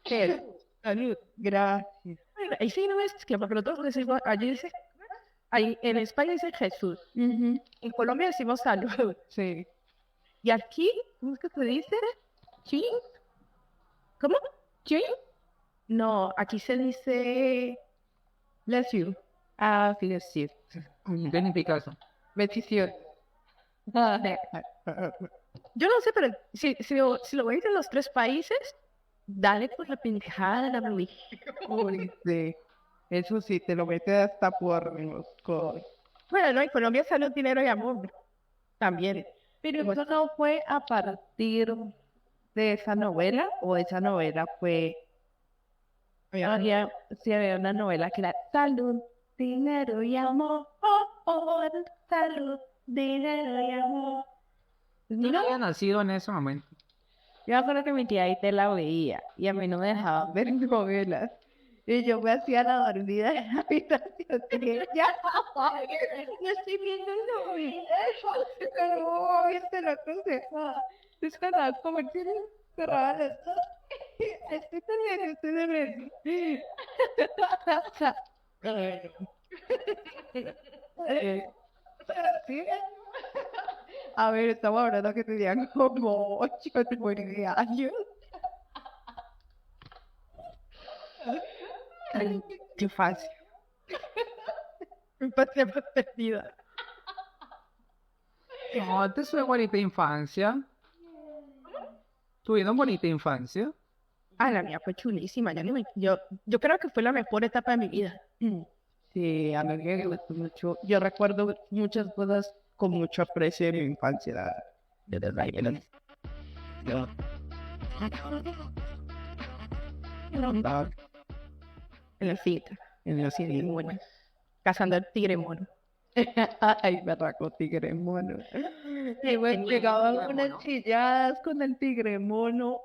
¿Qué? Salud. Gracias. Bueno, ahí sí no es que porque nosotros decimos, allí dice, ahí en España dice Jesús. Ujú. En Colombia decimos salud. Sí. Y aquí, ¿cómo es que se dice? ¿Sí? ¿Cómo? ¿Sí? No, aquí se dice bless you. Ah, sí, es cierto. Beneficazo. Bendición. Yo no sé, pero si lo veis en los tres países, dale por la pendejada de la religión. Uy, sí. Eso sí, te lo metes hasta por los codos. Bueno, no, en Colombia salud, dinero y amor también. Pero eso no fue a partir de esa novela, o esa novela fue. Sí, había una novela que era Salud, dinero y amor. Salud, dinero y amor. Yo no había nacido en ese momento. Yo me acuerdo que mi tía ahí te la veía y a mí no me dejaban ver novelas. Y yo me hacía la dormida en la habitación de ella. Yo estoy viendo novelas. Pero te lo aconsejaba. Es verdad, como tienes cerradas. Estoy también, estoy de ver. Sí. A ver, estamos hablando que tenían como 8 o 9 años. Qué fácil. Infancia más perdida. No, te fue bonita infancia. ¿Tuvieron bonita infancia? Ah, la mía fue chulísima. Yo creo que fue la mejor etapa de mi vida. Sí, a mí me gustó mucho. Yo recuerdo muchas cosas con mucho aprecio de mi infancia. De verdad, En el cine. en el cine. Bueno, cazando al tigre mono. Ay, me arrancó tigre mono. Y bueno, llegaban unas chilladas con el tigre mono.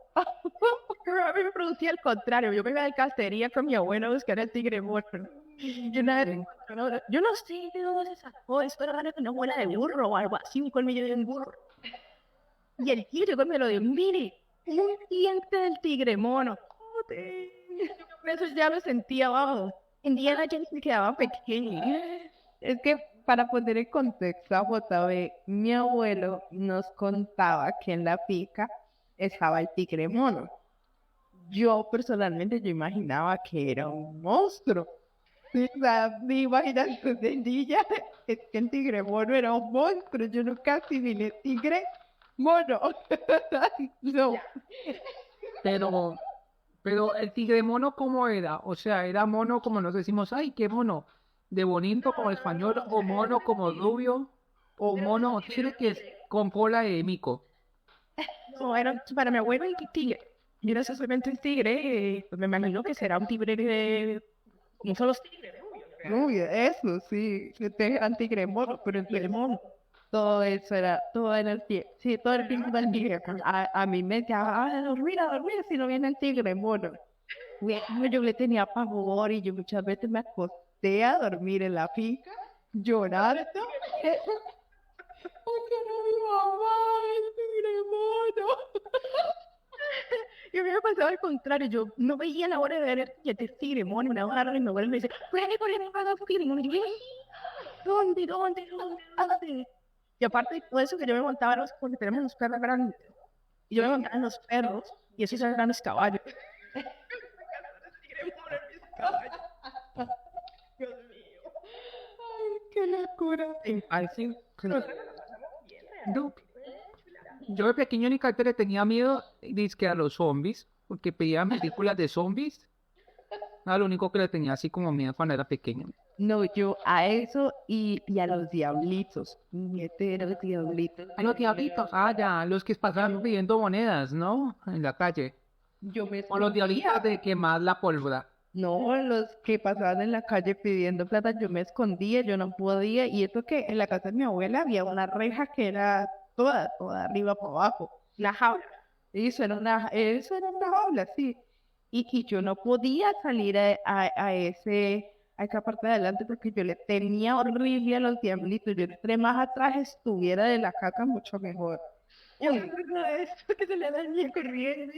Pero a mí me producía el contrario. Yo me iba de cacería con mi abuelo a buscar el tigre mono. Yo no sé de dónde se sacó. Esto era una abuela de burro o algo así, un colmillo de un burro. Y el tigre me lo dio, mire, un diente del tigre mono. Joder. Por eso ya me sentía abajo. Indiana Jones me quedaba pequeño. Es que para poner en contexto a JB, mi abuelo nos contaba que en la finca estaba el tigre mono. Yo personalmente yo imaginaba que era un monstruo. Sí, o sea, mi imaginación de niña es que el tigre mono era un monstruo. Yo nunca asimilé tigre mono. No. Pero el tigre mono, ¿cómo era? O sea, ¿era mono como nos decimos, ay, qué mono? ¿De bonito como español? ¿O mono como rubio? ¿O mono que es con cola de mico? No, era para mi abuelo el tigre. Yo no sé solamente un tigre, pues me imagino que será un tigre de... como son los tigres, Uy, eso sí, este era tigre mono, pero el tigre mono. Todo eso era, todo era el tigre. Sí, todo el tiempo del tigre. A mí me decía, a dormir, si no viene el tigre mono. Bueno, yo le tenía pavor y yo muchas veces me acosté a dormir en la finca, llorando. Porque era mi mamá, el tigre mono. Y a mí me pasaba al contrario, yo no veía la hora de ver el tigre mono, una barra, y mi abuelo me dice, por ahí me va a dar tigre mono. Y yo, ¿dónde? Y aparte de todo eso que yo me montaba en porque tenemos unos perros grandes. Y yo me montaba en los perros, y esos eran grandes caballos. Dios mío. Ay, qué locura. Infancia. Yo de pequeño ni le tenía miedo dizque a los zombies, porque pedía películas de zombies. Era lo único que le tenía así como miedo cuando era pequeño. No, yo a eso y a los diablitos. Los diablitos. A los diablitos, ya, los que pasaban pidiendo monedas, ¿no? En la calle. Yo me O los diablitos escondía. de quemar la pólvora. No, los que pasaban en la calle pidiendo plata, yo me escondía, yo no podía. Y eso que en la casa de mi abuela había una reja que era toda arriba para abajo. La jaula. Y eso era una jaula, sí. Y yo no podía salir a ese hay que aparte adelante porque yo le tenía horrible a los diablitos. Yo entre más atrás estuviera de la caca, mucho mejor. Yo me acuerdo de eso, que se le dañé corriendo.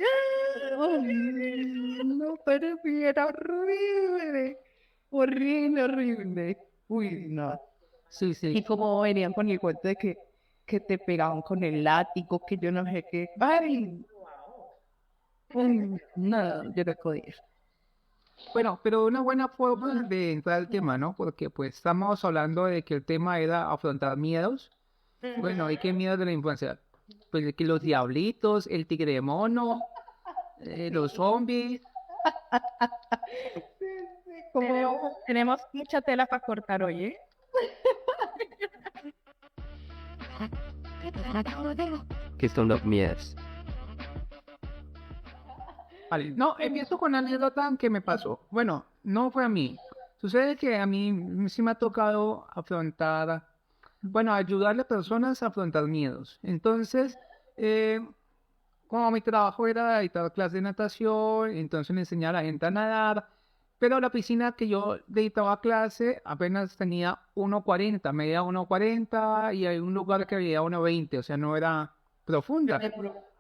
Ay, no, pero sí, era horrible. Horrible, horrible. Uy, no. Sí, Y sí. como venían con el cuento de que te pegaban con el látigo, que yo no sé qué. Ay, no, yo no podía. Bueno, pero una buena forma de entrar al tema, ¿no? Porque pues estamos hablando de que el tema era afrontar miedos. Bueno, ¿y qué miedo de la infancia? Pues de que los diablitos, el tigre mono, los zombies. Tenemos mucha tela para cortar hoy, ¿eh? ¿Qué son los miedos? Vale, no, empiezo con la anécdota que me pasó. Bueno, no fue a mí. Sucede que a mí sí me ha tocado afrontar, bueno, ayudarle a personas a afrontar miedos. Entonces, como mi trabajo era dictar clases de natación, entonces le enseñaba a la gente a nadar, pero la piscina que yo dictaba clase apenas tenía 1,40, medía 1,40 y hay un lugar que medía 1,20, o sea, no era profunda.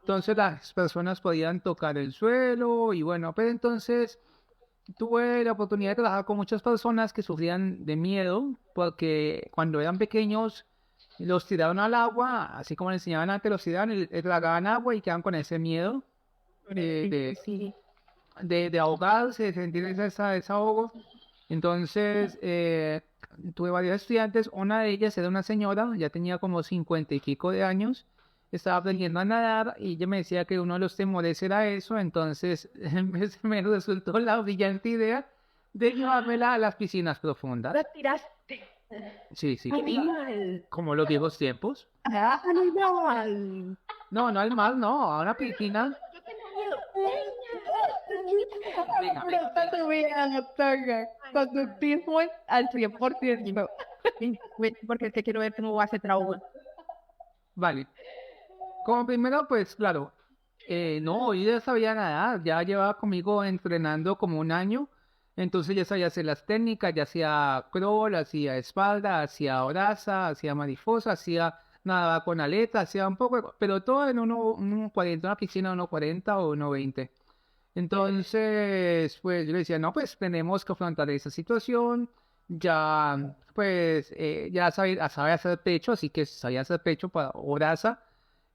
Entonces las personas podían tocar el suelo y bueno, pero entonces tuve la oportunidad de trabajar con muchas personas que sufrían de miedo porque cuando eran pequeños los tiraron al agua, así como le enseñaban antes, los tiraban y les tragaban agua y quedaban con ese miedo Sí. de ahogarse, de sentir ese desahogo. Entonces tuve varios estudiantes, una de ellas era una señora, ya tenía como 50 y pico de años, estaba aprendiendo a nadar y ella me decía que uno de los temores era eso, entonces me resultó la brillante idea de llevármela a las piscinas profundas. La tiraste. Sí, sí, Animal. como los viejos tiempos. Animal. No, no al mar, no, a una piscina. Venga, venga, venga. Conductismo al 100%. Porque te quiero ver cómo va a hacer trauma. Vale. Como primero, pues claro, no, yo ya sabía nadar, ya llevaba conmigo entrenando como 1 año, entonces ya sabía hacer las técnicas, ya hacía crawl, hacía espalda, hacía braza, hacía mariposa, hacía nada con aleta, hacía un poco, pero todo en 1,40, una piscina de 1,40 o 1,20. Entonces, pues yo le decía, no, pues tenemos que afrontar esa situación, ya, pues, ya sabía hacer pecho, así que sabía hacer pecho para o braza,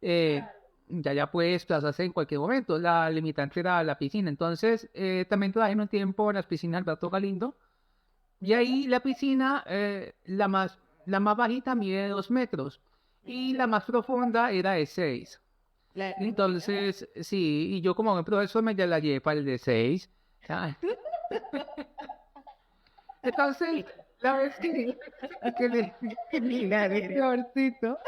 eh, ya puede desplazarse en cualquier momento. La limitante era la piscina. Entonces, también trabajé un tiempo en las piscinas Alberto Galindo. Y ahí la piscina, la más bajita mide 2 metros. Y la más profunda era de 6. Entonces, sí, y yo como buen profesor me ya la llevé para el de 6. Entonces, la vez que le... Mira, peorcito.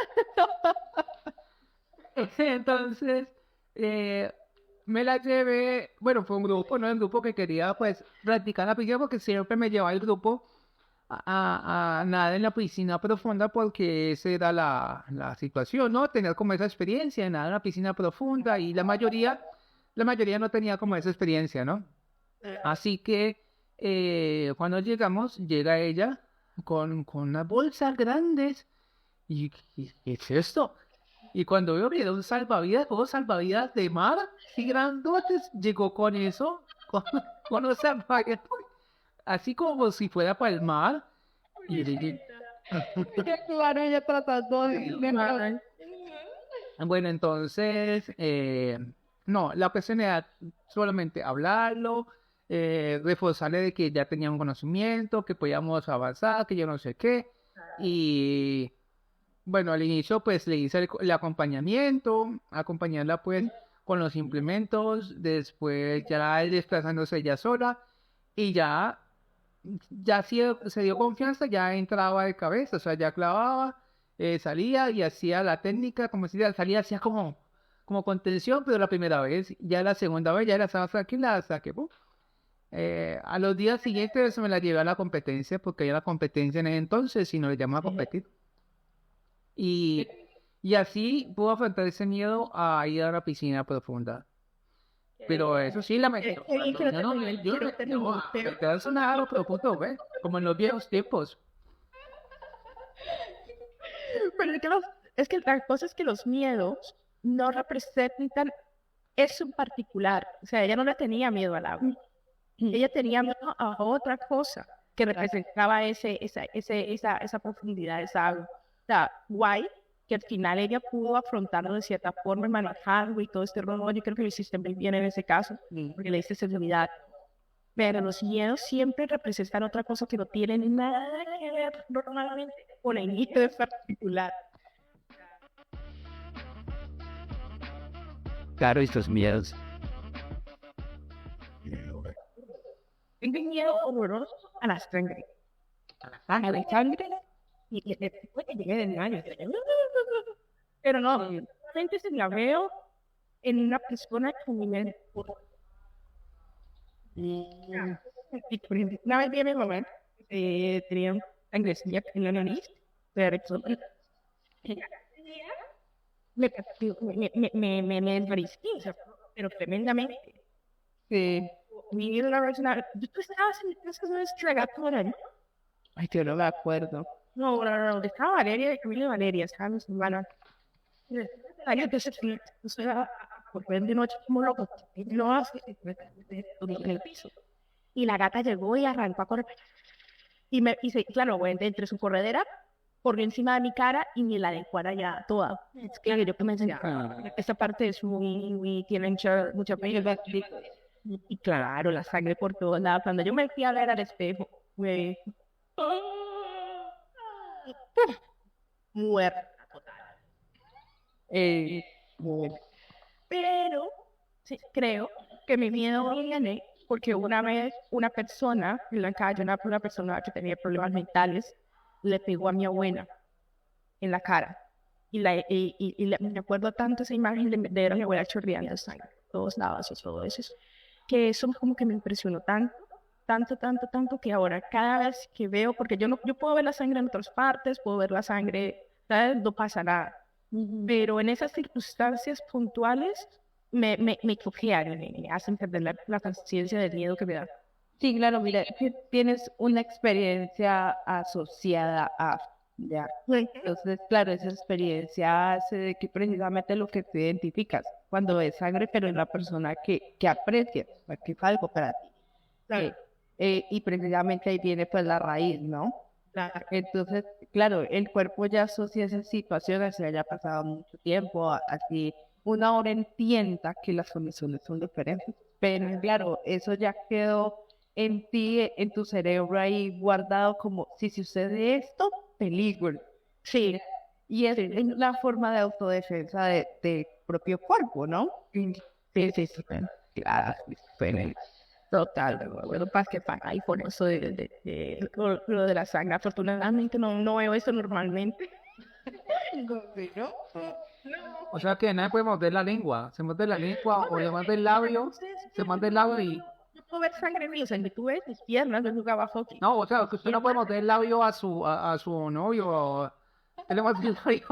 Entonces, me la llevé, bueno, fue un grupo, ¿no? Un grupo que quería, pues, practicar la piscina porque siempre me llevaba el grupo a nadar en la piscina profunda porque esa era la situación, ¿no? Tener como esa experiencia de nadar en la piscina profunda y la mayoría no tenía como esa experiencia, ¿no? Así que, cuando llega ella con unas bolsas grandes y ¿qué es esto? Y cuando veo que era un salvavidas de mar, y grandotes, llegó con eso, con los salvavidas, así como si fuera para el mar. Y le dije, Claro, ella tratando de... bueno, entonces, no, la cuestión era solamente hablarlo, reforzarle de que ya tenía un conocimiento, que podíamos avanzar, que yo no sé qué. Y bueno, al inicio pues le hice el acompañamiento, acompañarla pues con los implementos, después ya él desplazándose ella sola y ya se dio confianza, ya entraba de cabeza, o sea, ya clavaba, salía y hacía la técnica, como si salía, hacía como contención, pero la primera vez, ya la segunda vez ya la estaba tranquila hasta que, ¡pum! A los días siguientes me la llevé a la competencia, porque había la competencia en ese entonces, y no le llamaba a competir. Y así puedo afrontar ese miedo a ir a la piscina profunda. Pero eso sí, la mejor. Qué bien que no te No, nivel, yo que no te nivel, pero- te das una aro profundo, ¿ves? Como en los viejos tiempos. Pero es que la cosa es que los miedos no representan eso en particular. O sea, ella no le tenía miedo al agua. Ella tenía miedo a otra cosa que representaba esa profundidad, esa agua. O sea, guay, que al final ella pudo afrontarlo de cierta forma, manejarlo y todo este rollo. Yo creo que lo hiciste muy bien en ese caso, porque le diste seguridad. Pero los miedos siempre representan otra cosa que no tienen nada que ver normalmente con el miedo en particular. Claro, y sus miedos. Tengo miedo horroroso a la sangre. A la sangre. Y después que llegué del baño. Pero no, realmente si la veo en una persona con mi mente. Una vez vi a mi mamá, tenía un sangrecilla en la nariz, pero me envarisqué, o sea, pero tremendamente. Sí. Mi vida la persona, tú estabas en esas veces tragatora, ¿no? Ay, yo no me acuerdo. No, estaba Valeria y Camila Valeria, estaba mi hermana. Ay, entonces, por ver de noche como loco, lo hace en el piso. Y la gata llegó y arrancó a correr. Claro, bueno, entre su corredera, corrió encima de mi cara y me la dejó allá toda. Es que yo comencé esta parte es tiene mucha pena. Y claro, la sangre por todos lados. Cuando yo me fui a ver al espejo, fue muerta total. Pero sí, creo que mi miedo viene porque una vez una persona en la calle, una persona que tenía problemas mentales, le pegó a mi abuela en la cara. Me acuerdo tanto esa imagen de ver a mi abuela chorreando sangre, todos lados y todo eso, que eso como que me impresionó tanto que ahora cada vez que veo, porque yo puedo ver la sangre en otras partes, puedo ver la sangre, ¿sabes? No pasa nada. Pero en esas circunstancias puntuales me cojean, me hacen perder la conciencia del miedo que me da. Sí, claro, mira, tienes una experiencia asociada a, ya. Entonces, claro, esa experiencia hace de que precisamente lo que te identificas cuando ves sangre, pero en la persona que aprecias, que es algo para ti. Claro. Y precisamente ahí viene pues la raíz, ¿no? Claro. Entonces, claro, el cuerpo ya asocia esa situación, así haya pasado mucho tiempo, así una hora entienda que las condiciones son diferentes. Pero claro, eso ya quedó en ti, en tu cerebro ahí guardado como, si sucede esto, peligro. Sí. Y es la forma de autodefensa del propio cuerpo, ¿no? Sí. Claro, total, bueno, paz que paga y por eso lo de la sangre, afortunadamente no veo eso normalmente. ¿No? O sea que nadie puede morder la lengua. Se muerde la lengua o le muerde el labio. Se muerde el labio y... Yo puedo ver sangre en mí, o sea, tú ves mis piernas, yo jugaba hockey. No, o sea, que usted no puede morder el labio a su novio. O... Él le muerde el labio.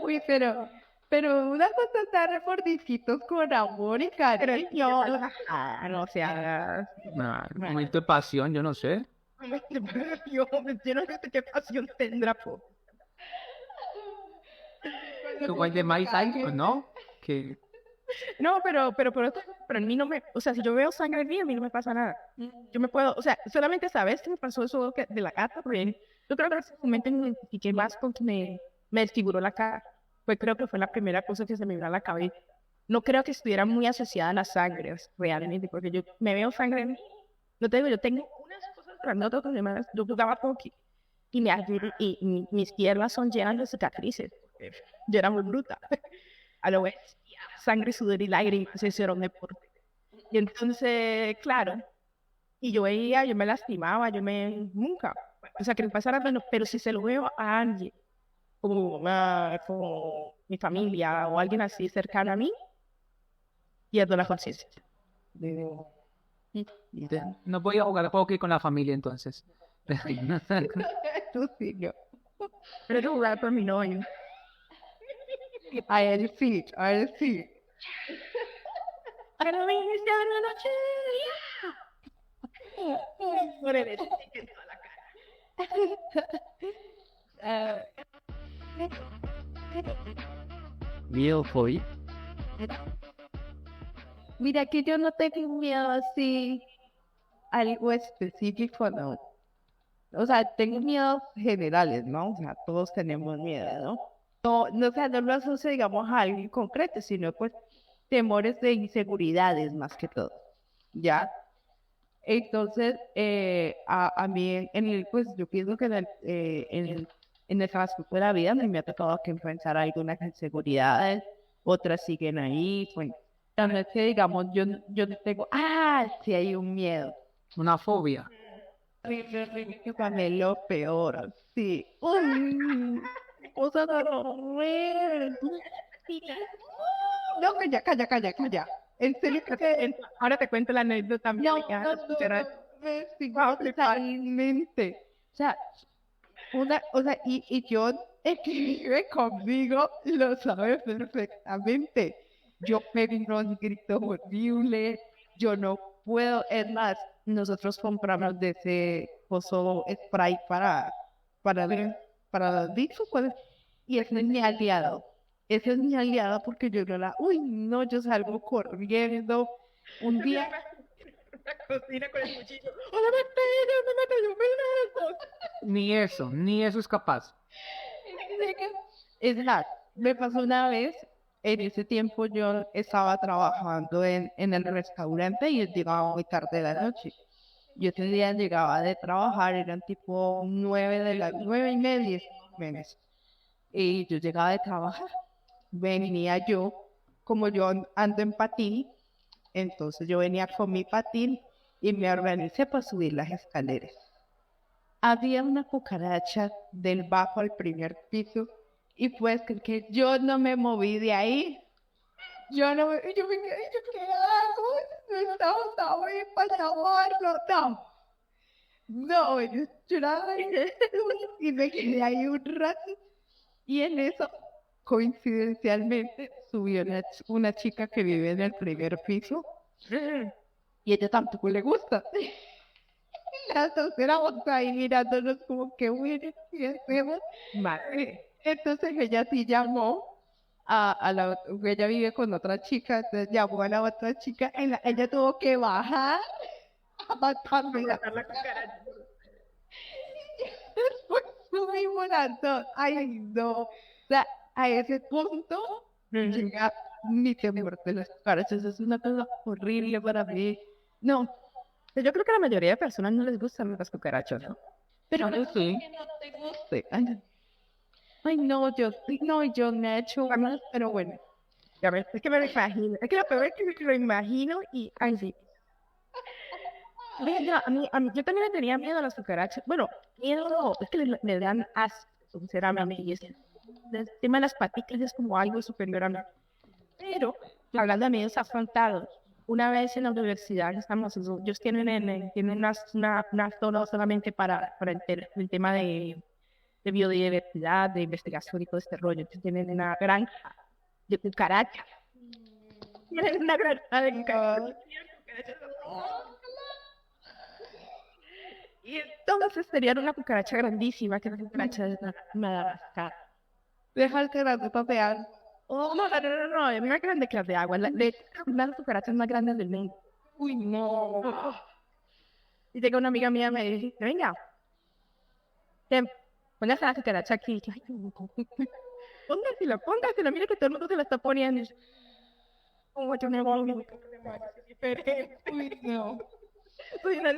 Uy, pero una cosa es dar mordisquitos con amor y cariño. No, o sea, Nah, un momento de pasión, yo no sé. yo no sé qué pasión tendrá por. ¿Tú guay de maíz hay? ¿No? Que... No, pero en mí no me, o sea, si yo veo sangre en mí, a mí no me pasa nada. Yo me puedo, o sea, solamente sabes que me pasó eso de la gata, porque yo creo que en ese momento me identifiqué más con que me desfiguró la cara. Pues creo que fue la primera cosa que se me vino a la cabeza. No creo que estuviera muy asociada a la sangre, realmente, porque yo me veo sangre en mí. No te digo, yo tengo unas cosas grandotas con demás. Yo jugaba hockey y mis piernas son llenas de cicatrices. Yo era muy bruta. A lo vez, sangre, sudor y lágrimas, eso era un deporte. Y entonces, claro, y yo veía, yo me lastimaba, nunca. O sea, que me pasara menos, pero si se lo veo a alguien, como mi familia o alguien así cercano a mí, pierdo la conciencia. No voy a jugar hockey con la familia entonces. Tú sí, yo. Pero yo jugaba por mi novio. A él sí. Pero me dice la noche, Por el stick en toda la cara. Miedo, fobia. Mira que yo no tengo miedo así, algo específico, no. O sea, tengo miedos generales, ¿no? O sea, todos tenemos miedo, ¿no? No, o sea, no lo asocio, digamos, a algo en concreto, sino pues temores de inseguridades más que todo, ¿ya? Entonces, a mí, pues yo pienso que en el transcurso de la vida me ha tocado que enfrentar algunas inseguridades, otras siguen ahí, pues, no es que digamos, yo no tengo, sí hay un miedo. Una fobia. Que para lo peor, sí. Uy, cosa tan horrible. No, calla. En serio que Ahora te cuento la anécdota mía. no, de que, no, no, totalmente. O sea, y John, el que vive conmigo, lo sabe perfectamente. Yo pego unos gritos horribles, yo no puedo, es más, nosotros compramos de ese coso spray para, para los bichos, pues, y ese es mi aliado. Ese es mi aliado porque yo no no, yo salgo corriendo. Un día La cocina con el cuchillo. Ni eso es capaz. Es más, me pasó una vez, en ese tiempo yo estaba trabajando en el restaurante y llegaba muy tarde de la noche. Yo ese día llegaba de trabajar, eran tipo 9:30, más o menos. Y yo llegaba de trabajar, venía yo, como yo ando en patín, entonces yo venía con mi patín y me organicé para subir las escaleras. Había una cucaracha del bajo al primer piso y pues que yo no me moví de ahí. Yo me quedé, ¿qué hago? Estaba ahí para llamarlo. No, yo lloraba y me quedé ahí un rato. Y en eso, coincidencialmente, subió una chica que vive en el primer piso y ella tampoco le gusta. Las dos éramos ahí mirándonos como que bueno, ¿qué hacemos? Vale. Entonces ella sí llamó ella vive con otra chica, entonces llamó a la otra chica, ella tuvo que bajar a matarme. Después subimos las dos, ay no, o sea, a ese punto llega mi temor de las cucarachas, es una cosa horrible para mí. No, Yo creo que a la mayoría de personas no les gustan las cucarachas, ¿no? pero Yo sí. no te guste. Ay, no, yo me he hecho ganas, pero bueno. Ya ves, es que me lo imagino. Es que lo peor es que lo imagino y... Ay, sí. Mira, yo también le tenía miedo a las cucarachas. Bueno, miedo no, es que le dan asco, sinceramente. Y el tema de las paticas es como algo superior a mí. Pero, hablando de miedos afrontados, una vez en la universidad, ellos tienen una zona solamente para el tema de biodiversidad, de investigación y todo este rollo. Entonces tienen una granja de cucarachas. Tienen una granja de cucarachas. Y entonces tenían una cucaracha grandísima, que es la cucaracha de Madagascar. Deja el grande papear. Oh, no, es más grande que las de agua. Las cucarachas más grandes del mundo. Uy, no. Y llega una amiga mía y me dice, venga, póngase la cucaracha aquí. Y yo, ay, póngasela, mira que todo el mundo se la está poniendo. Como yo me voy, Uy, no. soy una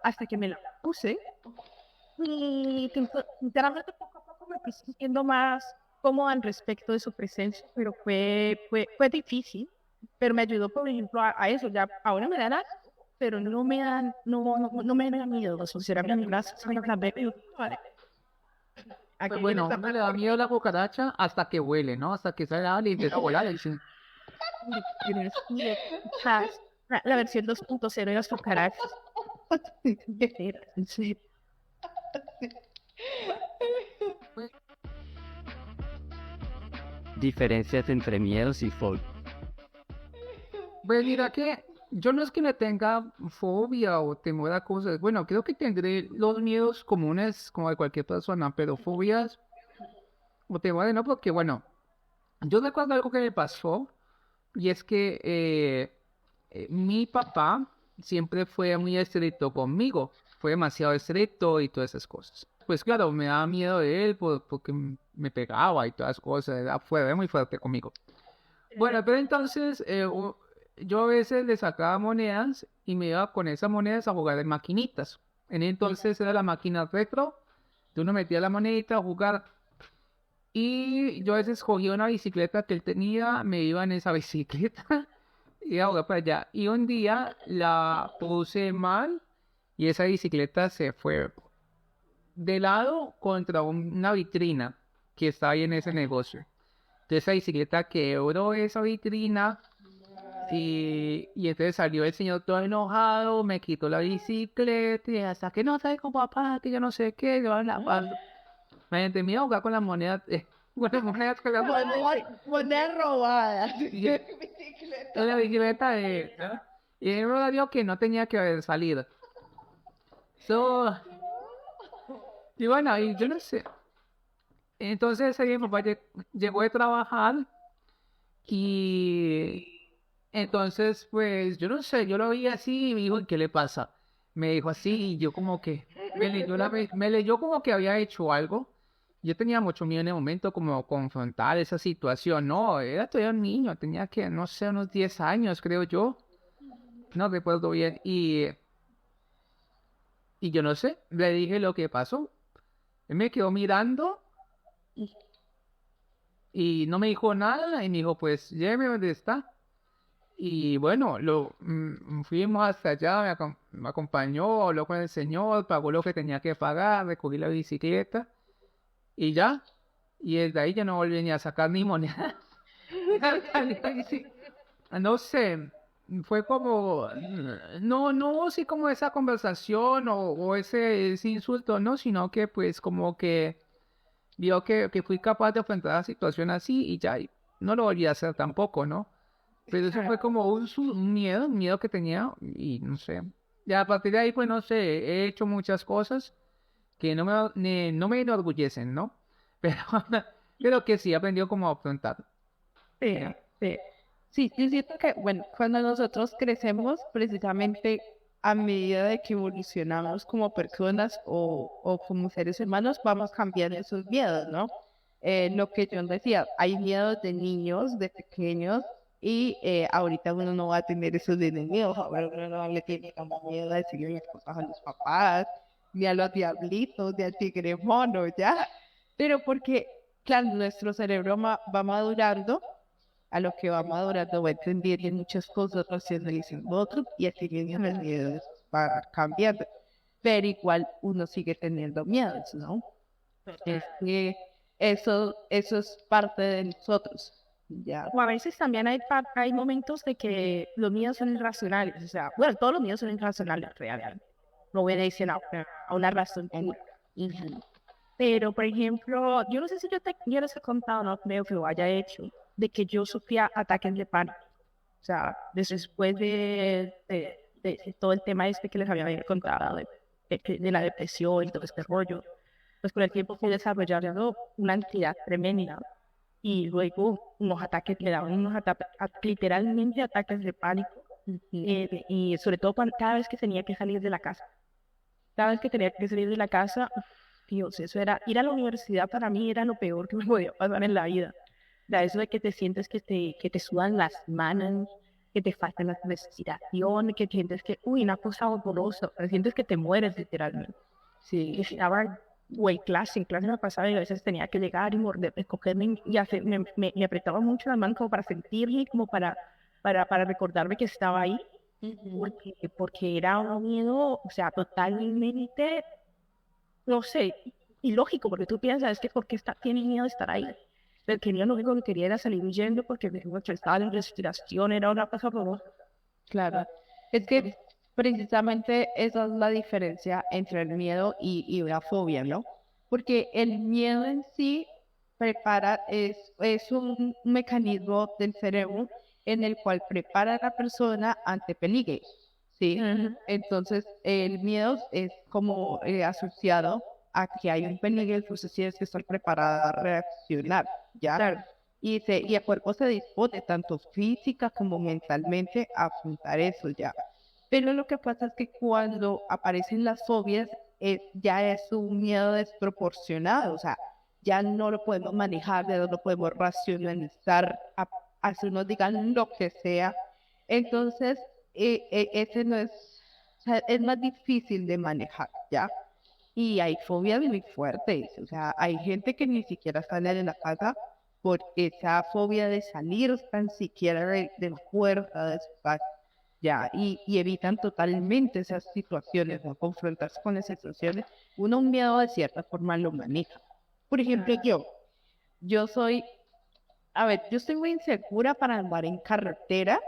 hasta que me la puse y sinceramente poco a poco me fui sintiendo más cómoda al respecto de su presencia, pero fue difícil, pero me ayudó, por ejemplo, a eso. Ya ahora me dan asco, pero no me da miedo, sinceramente. Gracias a la bebé, vale. Pues bueno, a uno le da miedo la cucaracha hasta que huele, ¿no? Hasta que sale y empieza a volar. Y dice, La versión 2.0 de las cucarachas. Sí. Diferencias entre miedos y fobia. Pues mira que yo no es que le tenga fobia o temor a cosas. Bueno, creo que tendré los miedos comunes como de cualquier persona, pero fobias o temores no, porque bueno, yo recuerdo algo que me pasó y es que mi papá siempre fue muy estricto conmigo, fue demasiado estricto y todas esas cosas. Pues claro, me daba miedo de él porque me pegaba y todas las cosas, era muy fuerte conmigo. Bueno, pero entonces yo a veces le sacaba monedas y me iba con esas monedas a jugar en maquinitas. En entonces era la máquina retro, yo uno metía la monedita a jugar y yo a veces cogía una bicicleta que él tenía, me iba en esa bicicleta y iba a jugar para allá. Y un día la puse mal y esa bicicleta se fue de lado contra una vitrina que estaba ahí en ese negocio. Entonces esa bicicleta quebró esa vitrina y entonces salió el señor todo enojado, me quitó la bicicleta y hasta que no sabes con papá, que yo no sé qué, yo la imagínate, me iba a jugar con las monedas, con las monedas con las Moneda robada. y- en la bicicleta y en un horario que no tenía que haber salido. So, y bueno, y yo no sé. Entonces ese día mi papá llegó de trabajar y entonces pues yo no sé, yo lo vi así y me dijo, ¿y qué le pasa? Me dijo así y yo como que me leyó como que había hecho algo. Yo tenía mucho miedo en el momento como confrontar esa situación, no, era todavía un niño, tenía que, no sé, unos 10 años creo yo, no recuerdo bien y yo no sé, le dije lo que pasó. Él me quedó mirando y no me dijo nada y me dijo, pues lléveme donde está. Y bueno, fuimos hasta allá, me acompañó, habló con el señor, pagó lo que tenía que pagar, recogí la bicicleta y ya. Y desde ahí ya no volví ni a sacar ni moneda. No sé, fue como, no, sí como esa conversación o ese insulto, no, sino que pues como que vio que fui capaz de enfrentar la situación así y ya, y no lo volví a hacer tampoco, ¿no? Pero eso fue como un miedo que tenía y no sé. Ya a partir de ahí, pues no sé, he hecho muchas cosas que no me enorgullecen, ¿no? Pero, pero que sí he aprendido como a afrontar. Sí, sí. Sí, yo siento que, bueno, cuando nosotros crecemos, precisamente a medida de que evolucionamos como personas o como seres humanos, vamos cambiando esos miedos, ¿no? Lo que yo decía, hay miedos de niños, de pequeños, y ahorita uno no va a tener esos de miedos, ahora uno no le tiene como miedo a decirle las cosas a los papás, ni a los diablitos, ni al tigre mono, ¿ya? Pero porque, claro, nuestro cerebro va madurando, a lo que va madurando va entendiendo muchas cosas, racionalizando otros y así mismo el miedo va cambiando. Pero igual uno sigue teniendo miedos, ¿no? Es que eso es parte de nosotros. Ya. O a veces también hay momentos de que los miedos son irracionales, o sea, bueno, todos los miedos son irracionales realmente, no obedecen a una razón pura. Pero, por ejemplo, yo no sé si yo les he contado, no creo que lo haya hecho, de que yo sufría ataques de pánico. O sea, después de todo el tema este que les había contado, de la depresión y todo este rollo, pues con el tiempo fui desarrollando una ansiedad tremenda. Y luego unos ataques, le daban unos ataques, literalmente ataques de pánico. Y sobre todo cada vez que tenía que salir de la casa. Cada vez que tenía que salir de la casa, Dios, eso era, ir a la universidad para mí era lo peor que me podía pasar en la vida. O sea, eso de que te sientes que te sudan las manos, que te faltan la respiración, que sientes que, uy, una cosa horrorosa, que sientes que te mueres literalmente. Sí. Y estaba, güey, en clase me pasaba y a veces tenía que llegar y morder, escogerme y me apretaba mucho la mano como para sentirme, como para recordarme que estaba ahí. Porque era un miedo, o sea, totalmente, no sé, ilógico, porque tú piensas, es que porque tiene miedo de estar ahí. El que lo único que quería era salir huyendo porque me estaba en respiración, era una cosa horrorosa. Claro. Es que precisamente esa es la diferencia entre el miedo y la fobia, ¿no? Porque el miedo en sí es un mecanismo del cerebro en el cual prepara a la persona ante peligros, ¿sí? Entonces, el miedo es como asociado a que hay un peligro, entonces tienes que estar preparada a reaccionar, ¿ya? Claro. Y el cuerpo se dispone tanto física como mentalmente a afrontar eso, ¿ya? Pero lo que pasa es que cuando aparecen las fobias, ya es un miedo desproporcionado, o sea, ya no lo podemos manejar, ya no lo podemos racionalizar, así nos digan lo que sea. Entonces, ese no es, o sea, es más difícil de manejar, ¿ya? Y hay fobias muy fuertes, o sea, hay gente que ni siquiera sale de la casa por esa fobia de salir tan siquiera de la puerta de su casa, ya, y evitan totalmente esas situaciones, no confrontarse con esas situaciones. Uno un miedo de cierta forma lo maneja. Por ejemplo, yo soy, a ver, yo estoy muy insegura para andar en carretera,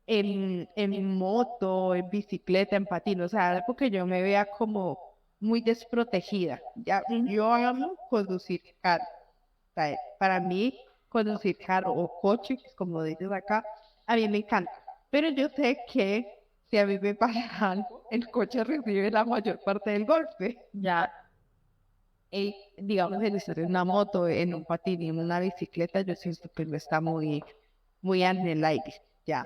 en moto, en bicicleta, en patín, o sea, algo que yo me vea como muy desprotegida. Ya, yo amo conducir carro. O sea, para mí, conducir carro o coche, que es como dices acá, a mí me encanta. Pero yo sé que si a mí me pasa algo, el coche recibe la mayor parte del golpe. Ya. Y digamos, en una moto, en un patín y en una bicicleta, yo siento que no está muy, muy en el aire, ya.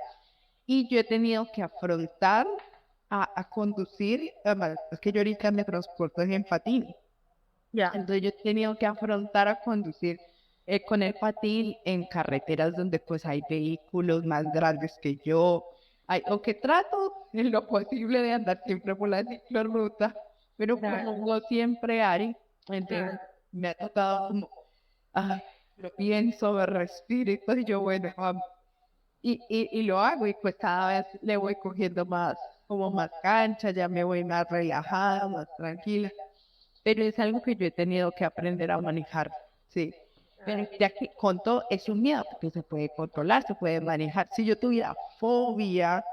Y yo he tenido que afrontar a conducir, además, es que yo ahorita me transporto en patín. Ya. Entonces yo he tenido que afrontar a conducir con el patín en carreteras donde pues hay vehículos más grandes que yo. Aunque trato en lo posible de andar siempre por la ciclorruta, pero como no siempre hay, entonces me ha tocado como, ay, lo pienso, me respiro y pues yo, bueno, vamos. Y lo hago y pues cada vez le voy cogiendo más, como más cancha, ya me voy más relajada, más tranquila. Pero es algo que yo he tenido que aprender a manejar, sí. Pero ya que con todo es un miedo, porque se puede controlar, se puede manejar. Si yo tuviera fobia,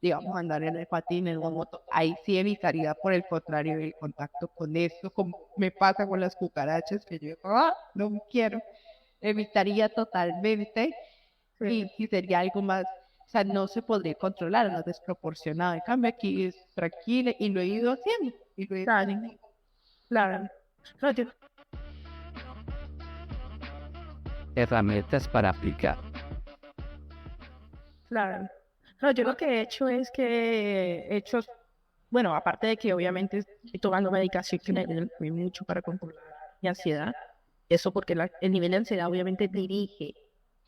digamos, andar en el patín, en la moto, ahí sí evitaría, por el contrario, el contacto con eso, como me pasa con las cucarachas, que yo no quiero. Evitaría totalmente y sería algo más, o sea, no se podría controlar, no es desproporcionado. En cambio, aquí es tranquila y lo he ido haciendo. Y lo he ido haciendo. Claro. No, yo, Herramientas para aplicar. claro. No, yo lo que he hecho es que he hecho, bueno, aparte de que obviamente estoy tomando medicación que me ayuda mucho para controlar mi ansiedad, eso porque el nivel de ansiedad obviamente dirige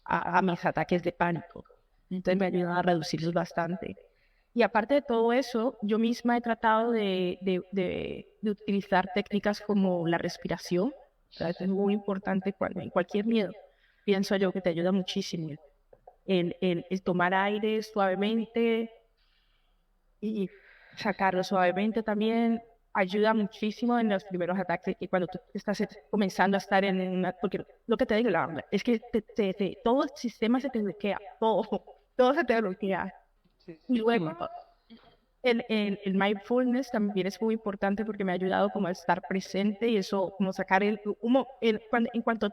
a mis ataques de pánico, entonces me ayuda a reducirlos bastante. Y aparte de todo eso, yo misma he tratado de utilizar técnicas como la respiración, o sea, eso es muy importante en cualquier miedo, pienso yo que te ayuda muchísimo. El tomar aire suavemente y sacarlo suavemente también ayuda muchísimo en los primeros ataques y cuando tú estás comenzando a estar en una... Porque lo que te digo, es que todo el sistema se te bloquea, todo se te bloquea. Y luego, el mindfulness también es muy importante porque me ha ayudado como a estar presente y eso, como sacar en cuanto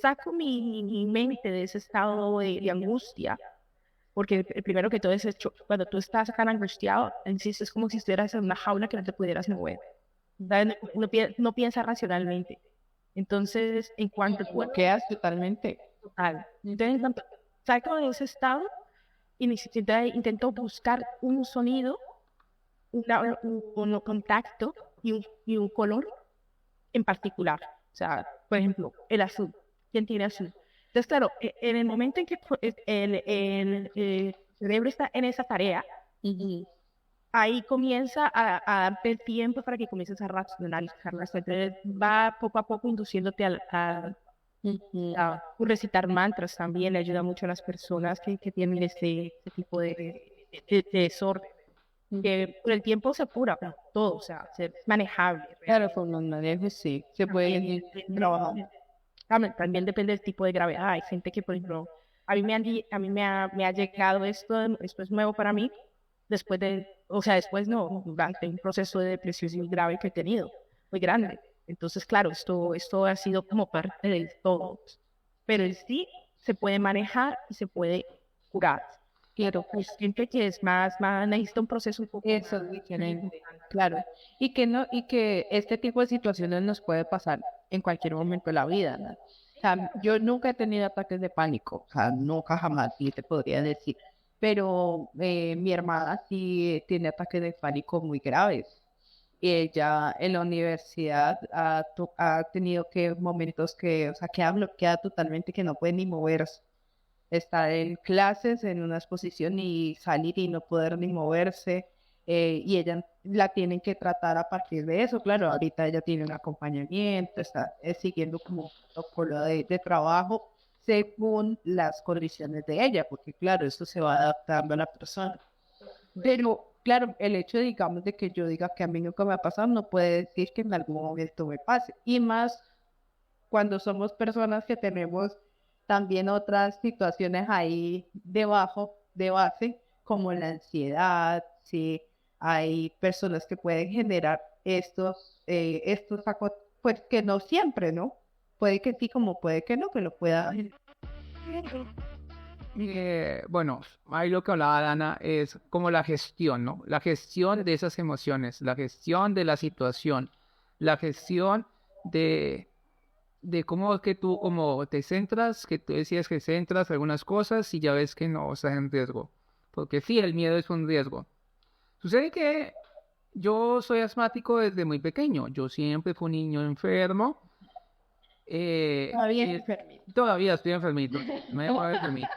saco mi mente de ese estado de angustia, porque el primero que todo es hecho, cuando tú estás tan angustiado, es como si estuvieras en una jaula que no te pudieras mover. ¿Sabes? No piensas racionalmente. Entonces, en cuanto tú Quedas totalmente. total, entonces, en cuanto salgo de ese estado y intento buscar un sonido, un contacto y un color en particular. O sea, por ejemplo, el azul. ¿Quién tiene azul? Entonces, claro, en el momento en que el cerebro está en esa tarea, ahí comienza a darte el tiempo para que comiences a racionalizarlas. Entonces, va poco a poco induciéndote a recitar mantras también. Le ayuda mucho a las personas que tienen este tipo de desorden. Que por el tiempo se apura todo, o sea, es manejable. Claro, con los manejos sí, se puede ir trabajando. También depende del tipo de gravedad. Hay gente que, por ejemplo, me ha llegado esto es nuevo para mí, después no, durante un proceso de depresión muy grave que he tenido, muy grande. Entonces, claro, esto ha sido como parte del todo. Pero en sí, se puede manejar y se puede curar. Pero pues siempre que es más necesita un proceso un poco Eso es diferente, claro. Y que este tipo de situaciones nos puede pasar en cualquier momento de la vida, ¿no? O sea, yo nunca he tenido ataques de pánico, o sea, nunca jamás, sí te podría decir. Pero mi hermana sí tiene ataques de pánico muy graves. Y ella en la universidad ha tenido que momentos que, o sea, queda bloqueada totalmente, que no puede ni moverse. Estar en clases, en una exposición y salir y no poder ni moverse. Y ella la tienen que tratar a partir de eso. Claro, ahorita ella tiene un acompañamiento, está siguiendo como un protocolo de trabajo según las condiciones de ella, porque claro, esto se va adaptando a la persona. Pero, claro, el hecho, digamos, de que yo diga que a mí nunca me ha pasado, no puede decir que en algún momento me pase. Y más cuando somos personas que tenemos también otras situaciones ahí debajo, de base, como la ansiedad, sí, hay personas que pueden generar pues que no siempre, ¿no? Puede que sí, como puede que no, que lo pueda generar. Bueno, ahí lo que hablaba Dana es como la gestión, ¿no? La gestión de esas emociones, la gestión de la situación, la gestión de cómo es que tú como te centras, que tú decías que centras algunas cosas y ya ves que no estás en riesgo. Porque sí, el miedo es un riesgo. Sucede que yo soy asmático desde muy pequeño. Yo siempre fui un niño enfermo. Todavía enfermito. Todavía estoy enfermito. Me voy a enfermito.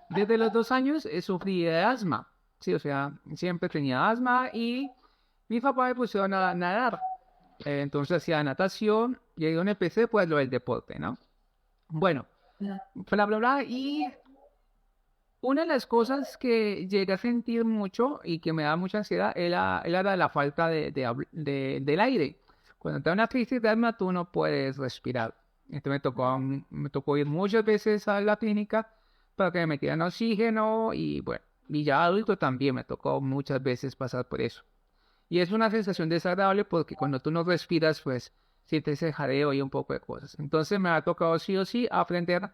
Desde los 2 años sufrí de asma. Sí, o sea, siempre tenía asma y mi papá me pusieron a nadar. Entonces hacía natación y ahí donde empecé pues lo del deporte, ¿no? Bueno, bla, bla, bla. Y una de las cosas que llegué a sentir mucho y que me da mucha ansiedad era la falta del aire. Cuando te da una crisis de asma tú no puedes respirar. Entonces me tocó ir muchas veces a la clínica para que me metieran oxígeno y bueno, y ya adulto también me tocó muchas veces pasar por eso. Y es una sensación desagradable porque cuando tú no respiras, pues sientes ese jadeo y un poco de cosas. Entonces me ha tocado sí o sí aprender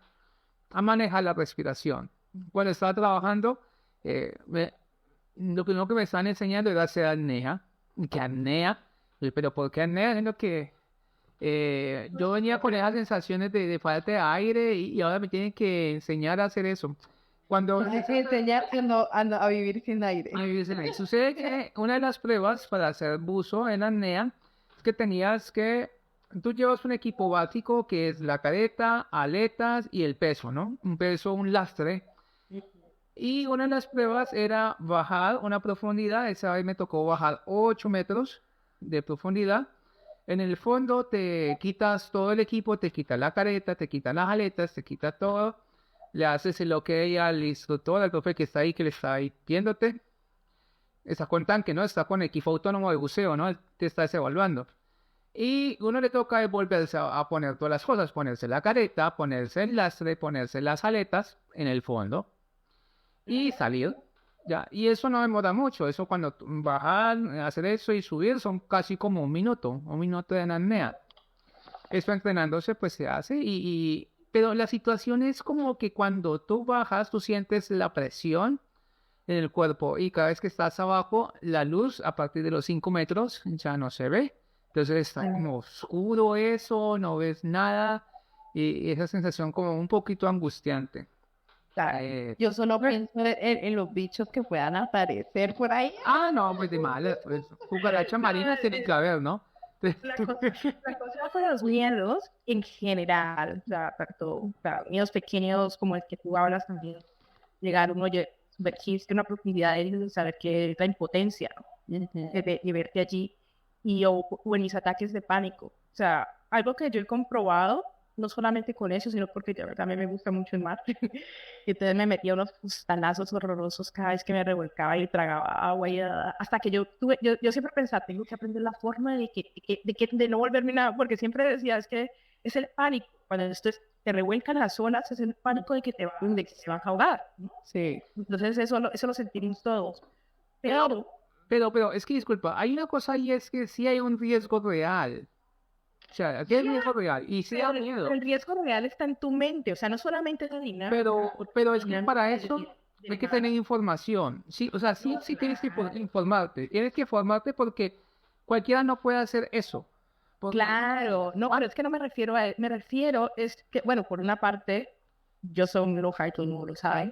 a manejar la respiración. Cuando estaba trabajando, lo primero que me estaban enseñando era hacer apnea. ¿Qué apnea? Pero ¿por qué apnea? Es lo que yo venía con esas sensaciones de falta de aire y ahora me tienen que enseñar a hacer eso. Cuando Enseñar a vivir sin aire. sucede que una de las pruebas para hacer buzo en apnea es que tú llevas un equipo básico que es la careta, aletas y el peso, ¿no? Un peso, un lastre. Y una de las pruebas era bajar una profundidad, esa vez me tocó bajar 8 metros de profundidad. En el fondo te quitas todo el equipo, te quitas la careta, te quitas las aletas, te quitas todo. Le haces el ok al instructor, al profe que está ahí, que le está ahí viéndote. Está con tanque, ¿no? Está con equipo autónomo de buceo, ¿no? Él te está evaluando. Y uno le toca volverse a poner todas las cosas. Ponerse la careta, ponerse el lastre, ponerse las aletas en el fondo. Y salir. Ya. Y eso no demora mucho. Eso cuando bajar, hacer eso y subir son casi como un minuto de apnea. Eso entrenándose pues se hace pero la situación es como que cuando tú bajas, tú sientes la presión en el cuerpo y cada vez que estás abajo, la luz a partir de los 5 metros ya no se ve. Entonces está como oscuro eso, no ves nada y esa sensación como un poquito angustiante. Yo solo pienso en los bichos que puedan aparecer por ahí. No, pues de malas, pues cucaracha marina tiene que haber, ¿no? La cosa con los miedos en general, o sea, tanto miedos pequeños como el que tú hablas también, llegar uno a sumergirse en una profundidad de saber que es la impotencia, ¿no? de verte allí o en mis ataques de pánico. O sea, algo que yo he comprobado, no solamente con eso, sino porque de verdad también me gusta mucho el mar. Y entonces me metía unos fustanazos horrorosos cada vez que me revolcaba y tragaba agua. Hasta que yo siempre pensaba, tengo que aprender la forma de no volverme nada, porque siempre decía, es que es el pánico. Cuando te revuelcan las olas, es el pánico de que se van a ahogar, ¿no? Sí. Entonces eso lo sentimos todos. Pero es que disculpa, hay una cosa y es que sí hay un riesgo real. O sea, aquí hay riesgo real y sí da miedo. El riesgo real está en tu mente, o sea, no solamente es la dinámica. Pero es que para eso hay que tener información. Sí, o sea, sí tienes que informarte. Tienes que informarte porque cualquiera no puede hacer eso. Claro, no, pero es que no me refiero a, me refiero es que, bueno, por una parte, yo soy un little hard, todo el mundo lo sabe.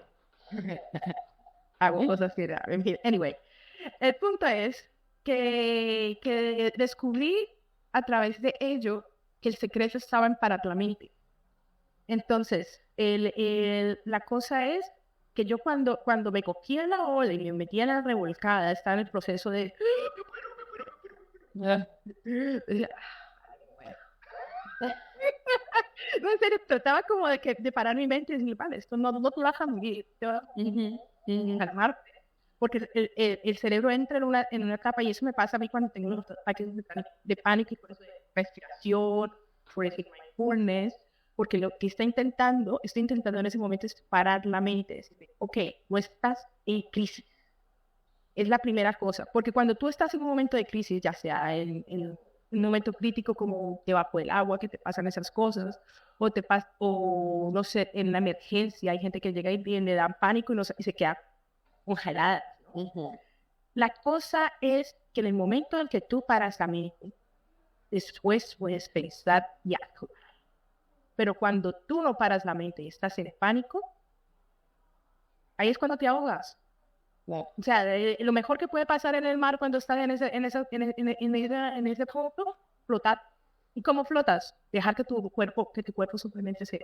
Hago cosas que, en fin, anyway. El punto es que descubrí a través de ello que el secreto estaba en parar la mente. Entonces, la cosa es que yo cuando me cogía la ola y me metía en la revolcada, estaba en el proceso de... No, en serio, trataba como de parar mi mente y decir, vale, esto no te vas a morir, te vas a calmarte. Porque el cerebro entra en una etapa, y eso me pasa a mí cuando tengo los ataques de pánico y por eso de respiración, por eso de mindfulness, porque lo que estoy intentando en ese momento es parar la mente, decir, ok, no estás en crisis. Es la primera cosa, porque cuando tú estás en un momento de crisis, ya sea en un momento crítico como debajo del agua, que te pasan esas cosas, o no sé, en la emergencia, hay gente que llega y le dan pánico y se queda congelada. La cosa es que en el momento en que tú paras la mente, después puedes pensar y actuar. Pero cuando tú no paras la mente y estás en pánico, ahí es cuando te ahogas. O sea, lo mejor que puede pasar en el mar cuando estás en ese punto, flotar. ¿Y cómo flotas? Dejar que tu cuerpo simplemente se...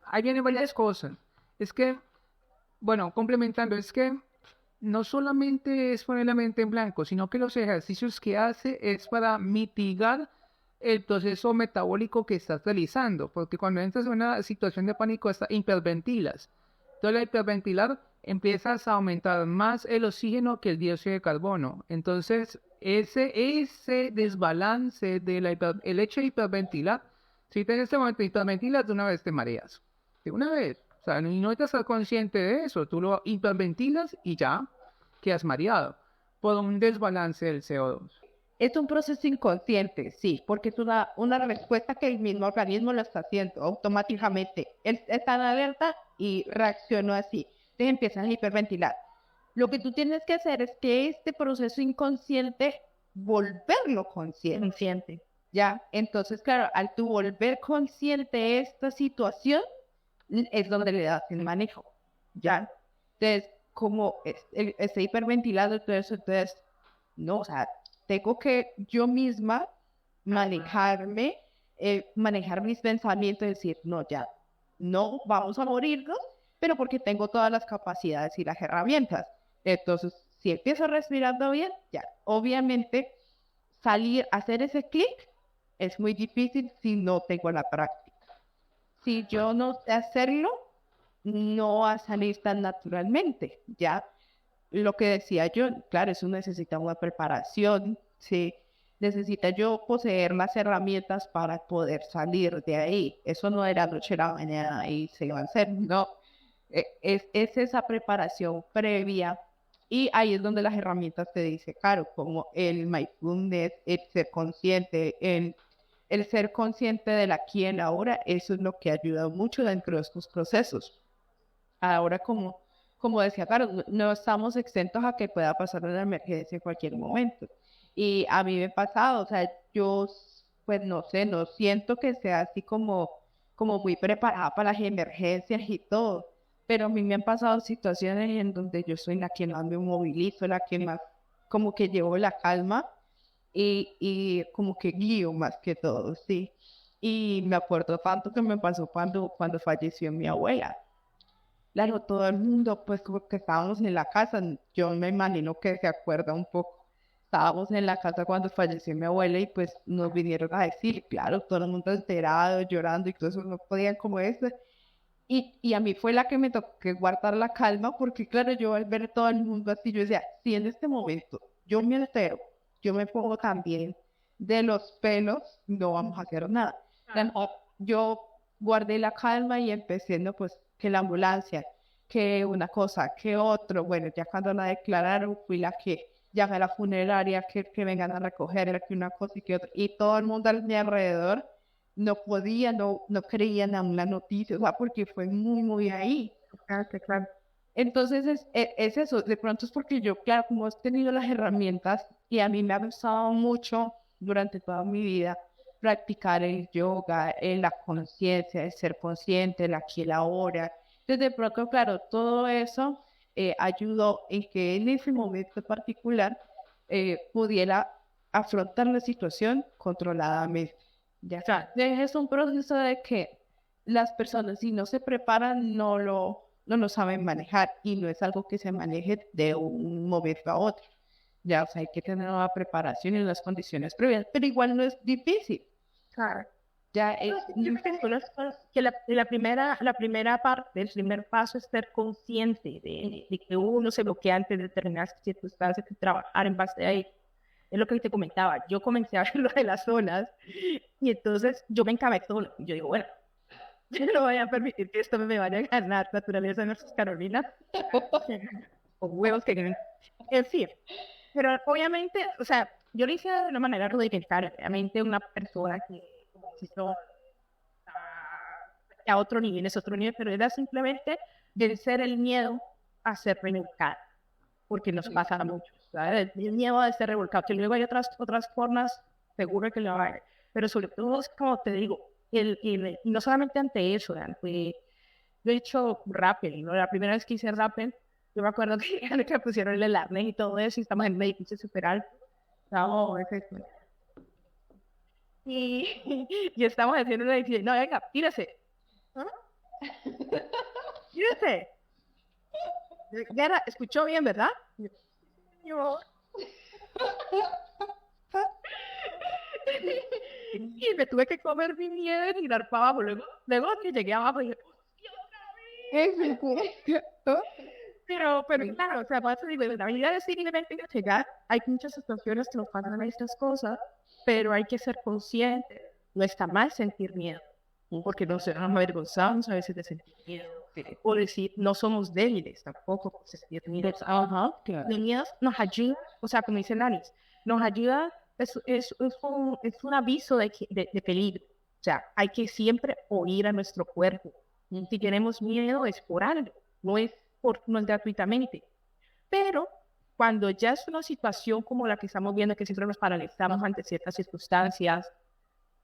Ahí vienen varias cosas. Es que, bueno, complementando, es que no solamente es poner la mente en blanco, sino que los ejercicios que hace es para mitigar el proceso metabólico que estás realizando, porque cuando entras en una situación de pánico, hiperventilas. Entonces, al hiperventilar empiezas a aumentar más el oxígeno que el dióxido de carbono. Entonces, ese desbalance el hecho de hiperventilar, si en este momento hiperventilas, de una vez te mareas. De una vez. O sea, no estás consciente de eso. Tú lo hiperventilas y ya quedas mareado por un desbalance del CO2. Es un proceso inconsciente, sí, porque es una respuesta que el mismo organismo lo está haciendo automáticamente. Él está en alerta y reaccionó así. Entonces empiezas a hiperventilar. Lo que tú tienes que hacer es que este proceso inconsciente, volverlo consciente. ¿Ya? Entonces, claro, al tú volver consciente esta situación, es donde le das el manejo. ¿Ya? Entonces, como está hiperventilado, entonces, no, o sea, tengo que yo misma manejarme, manejar mis pensamientos y decir, no, ya, no vamos a morirnos, pero porque tengo todas las capacidades y las herramientas. Entonces, si empiezo respirando bien, ya, obviamente, hacer ese clic es muy difícil si no tengo la práctica. Si yo no sé hacerlo, no va a salir tan naturalmente, ¿ya? Lo que decía yo, claro, eso necesita una preparación, ¿sí? Necesita yo poseer las herramientas para poder salir de ahí. Eso no era noche a la mañana y se iba a hacer, no. Es esa preparación previa y ahí es donde las herramientas te dicen, claro, como el mindfulness, el ser consciente, el ser consciente del aquí y el ahora, eso es lo que ha ayudado mucho dentro de estos procesos. Ahora, como decía, claro, no estamos exentos a que pueda pasar una emergencia en cualquier momento. Y a mí me ha pasado, o sea, yo, pues no sé, no siento que sea así como muy preparada para las emergencias y todo. Pero a mí me han pasado situaciones en donde yo soy la que más me movilizo, la que más como que llevo la calma y como que guío más que todo, ¿sí? Y me acuerdo tanto que me pasó cuando falleció mi abuela. Claro, todo el mundo, pues como que estábamos en la casa, yo me imagino que se acuerda un poco. Estábamos en la casa cuando falleció mi abuela y pues nos vinieron a decir, claro, todo el mundo enterado, llorando y todo eso, no podían como eso. Y a mí fue la que me tocó que guardar la calma porque claro, yo al ver todo el mundo así, yo decía, si en este momento yo me altero, yo me pongo también de los pelos, no vamos a hacer nada. Yo guardé la calma y empecé, no, pues, que la ambulancia, que una cosa, que otro. Bueno, ya cuando la declararon, fui la que llamé a la funeraria, que vengan a recoger, que una cosa y que otra, y todo el mundo a mi alrededor no podía, no creían aún la noticia, o sea, porque fue muy, muy ahí. Claro. Entonces es eso, de pronto es porque yo, claro, como he tenido las herramientas y a mí me ha gustado mucho durante toda mi vida practicar el yoga, la conciencia, el ser consciente, el aquí y el ahora. Entonces de pronto, claro, todo eso ayudó en que en ese momento particular pudiera afrontar la situación controladamente. Ya está. Es un proceso de que las personas, si no se preparan, no lo saben manejar y no es algo que se maneje de un momento a otro. Ya, o sea, hay que tener una preparación y las condiciones previas, pero igual no es difícil. Claro. Ya es Yo pienso que la primera parte, el primer paso es ser consciente de que uno se bloquea ante determinadas circunstancias y trabajar en base a ello. Es lo que te comentaba. Yo comencé a ver lo de las zonas y entonces yo me encabé solo. Yo digo, bueno, yo no voy a permitir que esto me vaya a ganar naturaleza versus Carolina. O huevos que ganen. En fin. Pero obviamente, o sea, yo lo hice de una manera rudimental. Obviamente una persona que hizo a otro nivel, es otro nivel, pero era simplemente vencer el miedo a ser revolcado, porque nos pasa a muchos, ¿sabes? El miedo a ser revolcado, que luego hay otras formas, seguro que lo hay, pero sobre todo es como te digo, y no solamente ante eso, yo he hecho rappel, ¿no? La primera vez que hice rappel, yo me acuerdo que pusieron el arnés y todo eso, y estamos en un edificio super alto, y estamos haciendo una edificio, no, venga, tírese. ¿Ah? Tírese. Gara, escuchó bien, ¿verdad? Yo. Y me tuve que comer mi miedo y tirar para abajo. Luego que llegué abajo dije, pero claro, o sea, por eso digo, la habilidad de simplemente llegar, hay muchas situaciones que nos pasan estas cosas, pero hay que ser consciente. No está mal sentir miedo, porque nos avergonzamos a veces de sentir miedo. O decir, no somos débiles tampoco por sentir miedo. El miedo nos ayuda, o sea, como dice Nanis, nos ayuda, es un aviso de peligro. O sea, hay que siempre oír a nuestro cuerpo. Si tenemos miedo es por algo, no es gratuitamente. Pero cuando ya es una situación como la que estamos viendo, que siempre nos paralizamos ante ciertas circunstancias,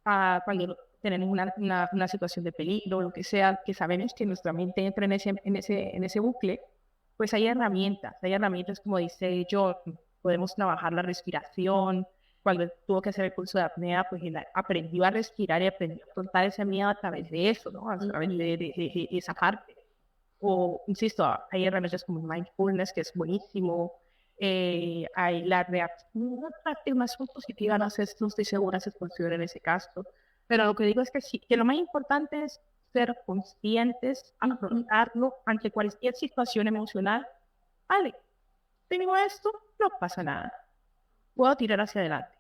cuando tenemos una situación de peligro, lo que sea, que sabemos que nuestra mente entra en ese bucle, pues hay herramientas como dice John, podemos trabajar la respiración. Cuando tuvo que hacer el curso de apnea, pues él aprendió a respirar y aprendió a afrontar ese miedo a través de eso, ¿no? A través de esa parte. O, insisto, hay herramientas como mindfulness, que es buenísimo. Hay la reacción positiva, no estoy segura si funciona en ese caso. Pero lo que digo es que sí, que lo más importante es ser conscientes, afrontarlo ante cualquier situación emocional. Vale, tengo esto, no pasa nada. Puedo tirar hacia adelante.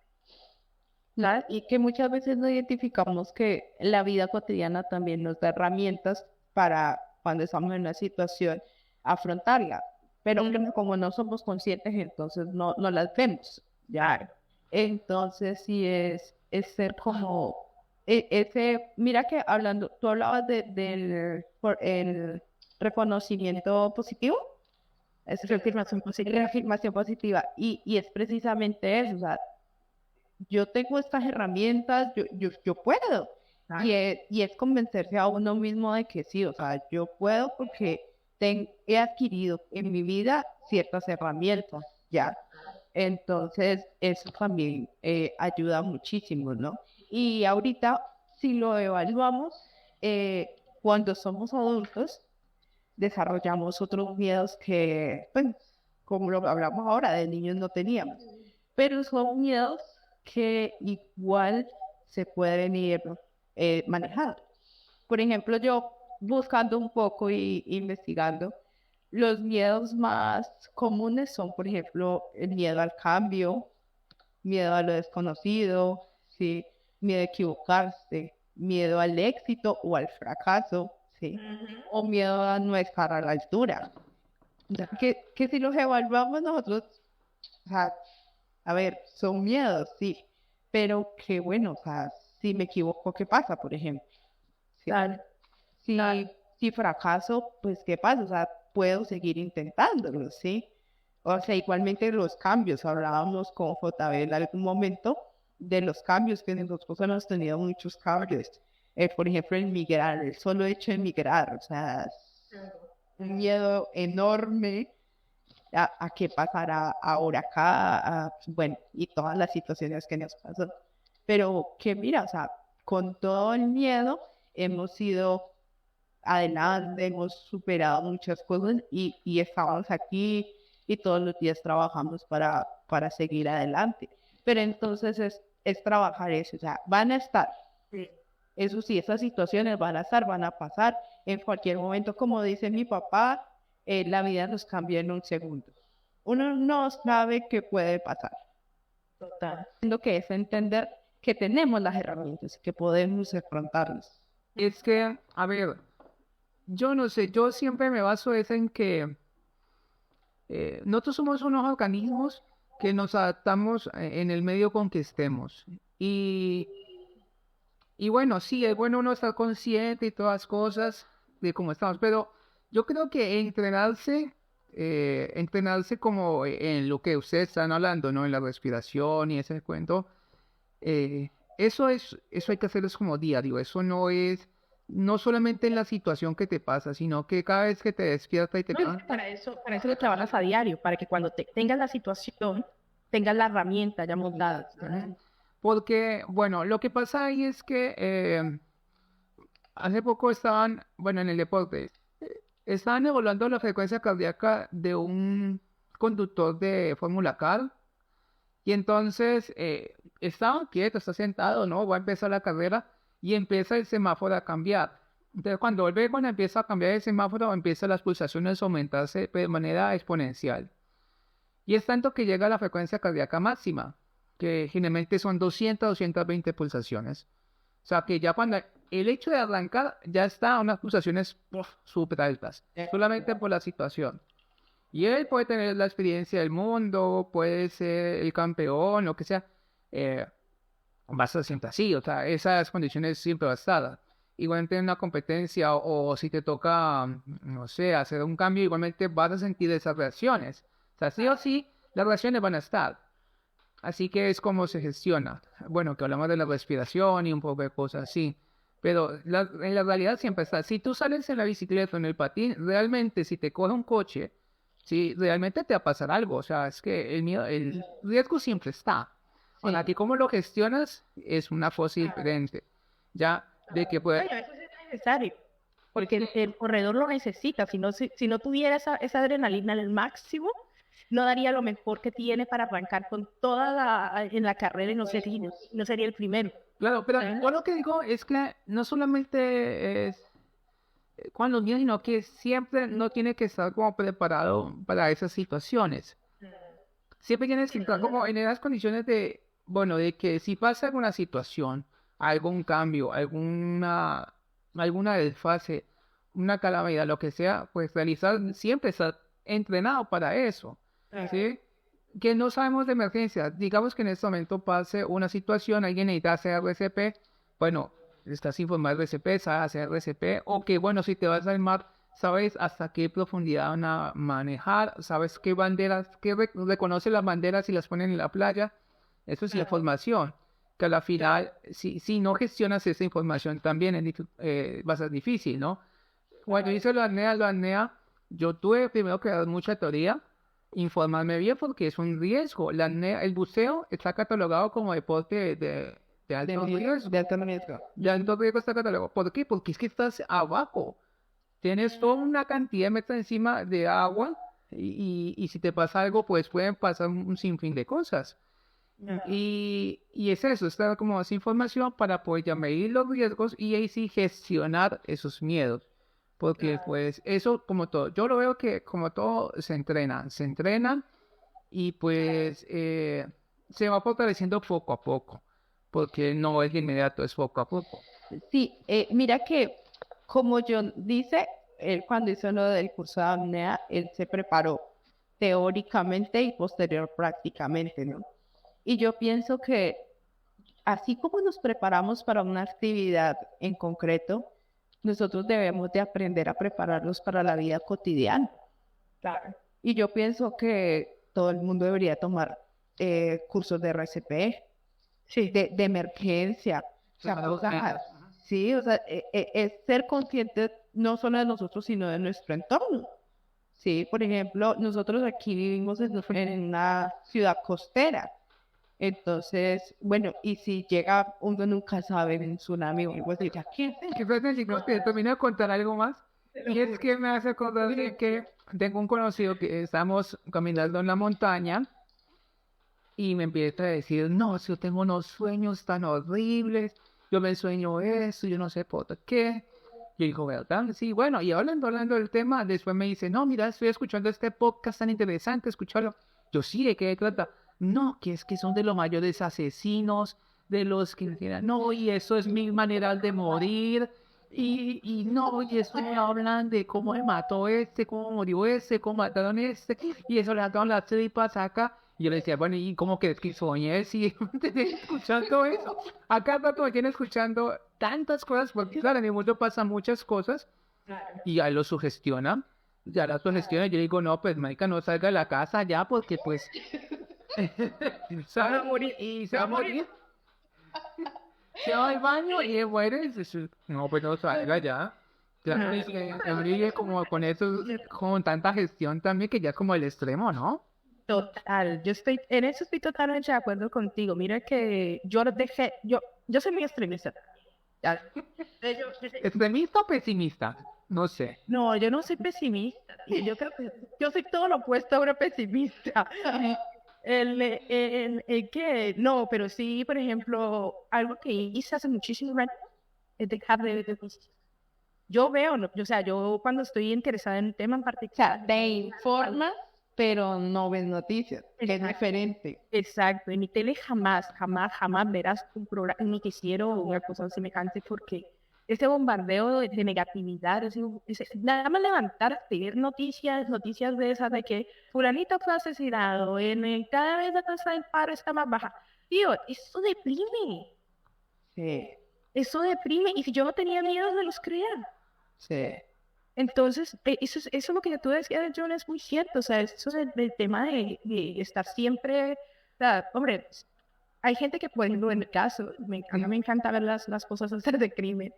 ¿Sabes? Y que muchas veces no identificamos que la vida cotidiana también nos da herramientas para cuando estamos en una situación afrontarla. Pero como no somos conscientes, entonces no las vemos. Ya. Entonces sí es ser como mira que hablando, tú hablabas del el reconocimiento positivo. Es reafirmación positiva. Y es precisamente eso. O sea, yo tengo estas herramientas, yo puedo. Y es convencerse a uno mismo de que sí, o sea, yo puedo porque he adquirido en mi vida ciertas herramientas, ¿ya? Entonces, eso también ayuda muchísimo, ¿no? Y ahorita, si lo evaluamos, cuando somos adultos, desarrollamos otros miedos que, pues, como lo hablamos ahora, de niños no teníamos. Pero son miedos que igual se pueden ir manejando. Por ejemplo, yo buscando un poco y investigando, los miedos más comunes son, por ejemplo, el miedo al cambio, miedo a lo desconocido, ¿sí? Miedo a equivocarse, miedo al éxito o al fracaso, ¿sí? O miedo a no estar a la altura. Que si los evaluamos nosotros O sea, a ver, son miedos, sí, pero que bueno, o sea, si me equivoco, ¿qué pasa, por ejemplo? Si, Claro. si, si fracaso, pues ¿qué pasa? O sea, puedo seguir intentándolo, ¿sí? O sea, igualmente los cambios, hablábamos con JB en algún momento de los cambios que nosotros hemos tenido muchos cambios. Por ejemplo, el migrar, el solo hecho de migrar, o sea, un miedo enorme a qué pasará ahora acá, bueno, y todas las situaciones que nos pasan. Pero que mira, o sea, con todo el miedo hemos ido adelante, hemos superado muchas cosas y estamos aquí y todos los días trabajamos para seguir adelante. Pero entonces es trabajar eso, o sea, van a estar. Eso sí, esas situaciones van a estar, van a pasar en cualquier momento, como dice mi papá, la vida nos cambia en un segundo. Uno no sabe qué puede pasar. Total. Lo que es entender que tenemos las herramientas, que podemos afrontarlas. Es que, a ver, yo no sé, yo siempre me baso es en que nosotros somos unos organismos que nos adaptamos en el medio con que estemos. Y bueno, sí, es bueno uno estar consciente y todas las cosas de cómo estamos, pero yo creo que entrenarse como en lo que ustedes están hablando, ¿no? En la respiración y ese cuento, eso hay que hacerlo como diario, eso no solamente en la situación que te pasa, sino que cada vez que te despiertas y te No, para eso lo trabajas a diario, para que cuando tengas la situación, tengas la herramienta ya montada. Porque, bueno, lo que pasa ahí es que hace poco estaban, bueno, en el deporte, estaban evaluando la frecuencia cardíaca de un conductor de Fórmula Car. Y entonces estaba quieto, está sentado, ¿no? Va a empezar la carrera y empieza el semáforo a cambiar. Entonces, cuando empieza a cambiar el semáforo, empiezan las pulsaciones a aumentarse de manera exponencial. Y es tanto que llega a la frecuencia cardíaca máxima, que generalmente son 220 pulsaciones. O sea que ya cuando el hecho de arrancar ya está a unas pulsaciones súper altas, solamente por la situación. Y él puede tener la experiencia del mundo, puede ser el campeón, lo que sea. Va a ser siempre así, o sea, esas condiciones siempre va a estar. Igualmente en una competencia o si te toca, no sé, hacer un cambio, igualmente vas a sentir esas reacciones. O sea, sí o sí, las reacciones van a estar. Así que es como se gestiona. Bueno, que hablamos de la respiración y un poco de cosas así. Pero en la realidad siempre está. Si tú sales en la bicicleta o en el patín, realmente si te coge un coche, si realmente te va a pasar algo. O sea, es que el riesgo siempre está. Bueno, aquí cómo lo gestionas es una cosa diferente. Ya, de que puede... Bueno, eso sí es necesario, porque el corredor lo necesita. Si no tuviera esa adrenalina al máximo, no daría lo mejor que tiene para arrancar con en la carrera y no sería el primero. Claro, pero yo lo que digo es que no solamente es cuando los niños, sino que siempre no tiene que estar como preparado para esas situaciones. Siempre tienes que estar como en esas condiciones de, bueno, de que si pasa alguna situación, algún cambio, alguna desfase, una calamidad, lo que sea, pues siempre estar entrenado para eso, ¿sí? Que no sabemos de emergencia. Digamos que en este momento pase una situación, alguien necesita hacer RCP, bueno, estás informado de RCP, sabes hacer RCP, o que bueno, si te vas al mar, sabes hasta qué profundidad van a manejar, sabes qué banderas, reconoce las banderas y las ponen en la playa. Eso es la información, que a la final, si no gestionas esa información también va a ser difícil, ¿no? Cuando hice la apnea, yo tuve primero que dar mucha teoría, informarme bien porque es un riesgo. El buceo está catalogado como deporte de alto riesgo. De alto riesgo. De alto riesgo está catalogado. ¿Por qué? Porque es que estás abajo. Tienes toda una cantidad de metros encima de agua y si te pasa algo, pues pueden pasar un sinfín de cosas. Y es eso, estar como esa información para poder ya medir los riesgos y ahí sí gestionar esos miedos. Porque pues eso como todo, yo lo veo que como todo se entrena y pues se va fortaleciendo poco a poco, porque no es de inmediato, es poco a poco. Sí, mira que como John dice, él cuando hizo lo del curso de apnea, él se preparó teóricamente y posterior prácticamente, ¿no? Y yo pienso que así como nos preparamos para una actividad en concreto, nosotros debemos de aprender a prepararnos para la vida cotidiana. Claro. Y yo pienso que todo el mundo debería tomar cursos de RCP, Sí. de emergencia. O sea, sí, o sea, es ser consciente no solo de nosotros, sino de nuestro entorno. Sí, por ejemplo, nosotros aquí vivimos en una ciudad costera. Entonces, bueno, y si llega, uno nunca sabe, un tsunami o algo así, ¿ya qué? ¿Qué pasa si no te termino de contar algo más? Y es que me hace acordar de que tengo un conocido que estamos caminando en la montaña y me empieza a decir, no, si yo tengo unos sueños tan horribles, yo me sueño eso, yo no sé por qué. Yo digo, ¿verdad? Sí, bueno, y hablando del tema, después me dice, no, mira, estoy escuchando este podcast tan interesante, escucharlo. Yo sí, ¿de qué trata? No, que es que son de los mayores asesinos, de los que no, y eso es mi manera de morir. Y no, y eso me hablan de cómo me mató este, cómo murió este, cómo mataron este, y eso le ataron las tripas acá. Y yo le decía, bueno, ¿y cómo que soñé? Si escuchando eso. Acá rato me tiene escuchando tantas cosas, porque claro, en el mundo pasan muchas cosas, y ya lo sugestiona. Ya la sugestiona, y yo digo, no, pues, marica, no salga de la casa ya, porque pues... se va a morir, y se va a morir. Se va al baño y muere. No, pues no salga ya. Claro, es que brille como con eso, con tanta gestión también, que ya es como el extremo, ¿no? Total, en eso estoy totalmente de acuerdo contigo. Mira que yo soy muy extremista. Ya. ¿Extremista o pesimista? No sé. No, yo no soy pesimista. Yo creo que yo soy todo lo opuesto a una pesimista. El que, no, pero sí, por ejemplo, algo que hice hace muchísimo rato es dejar de ver noticias. Yo veo, o sea, yo cuando estoy interesada en un tema en O sea, particular, te informas, pero no ves noticias, que es diferente. exacto, en mi tele jamás verás un programa, un noticiero o una cosa semejante porque ese bombardeo de negatividad, nada más levantarte y ver noticias de esas de que fulanito fue asesinado, cada vez la tasa del paro está más baja. Tío, Sí, eso deprime, y si yo no tenía miedo, me los creía. sí. Entonces, eso es lo que tú decías, John, es muy cierto, o sea, eso es el tema de estar siempre, o sea, hombre, hay gente que, por ejemplo, en mi caso, a mí me encanta ver las cosas hacer de crimen,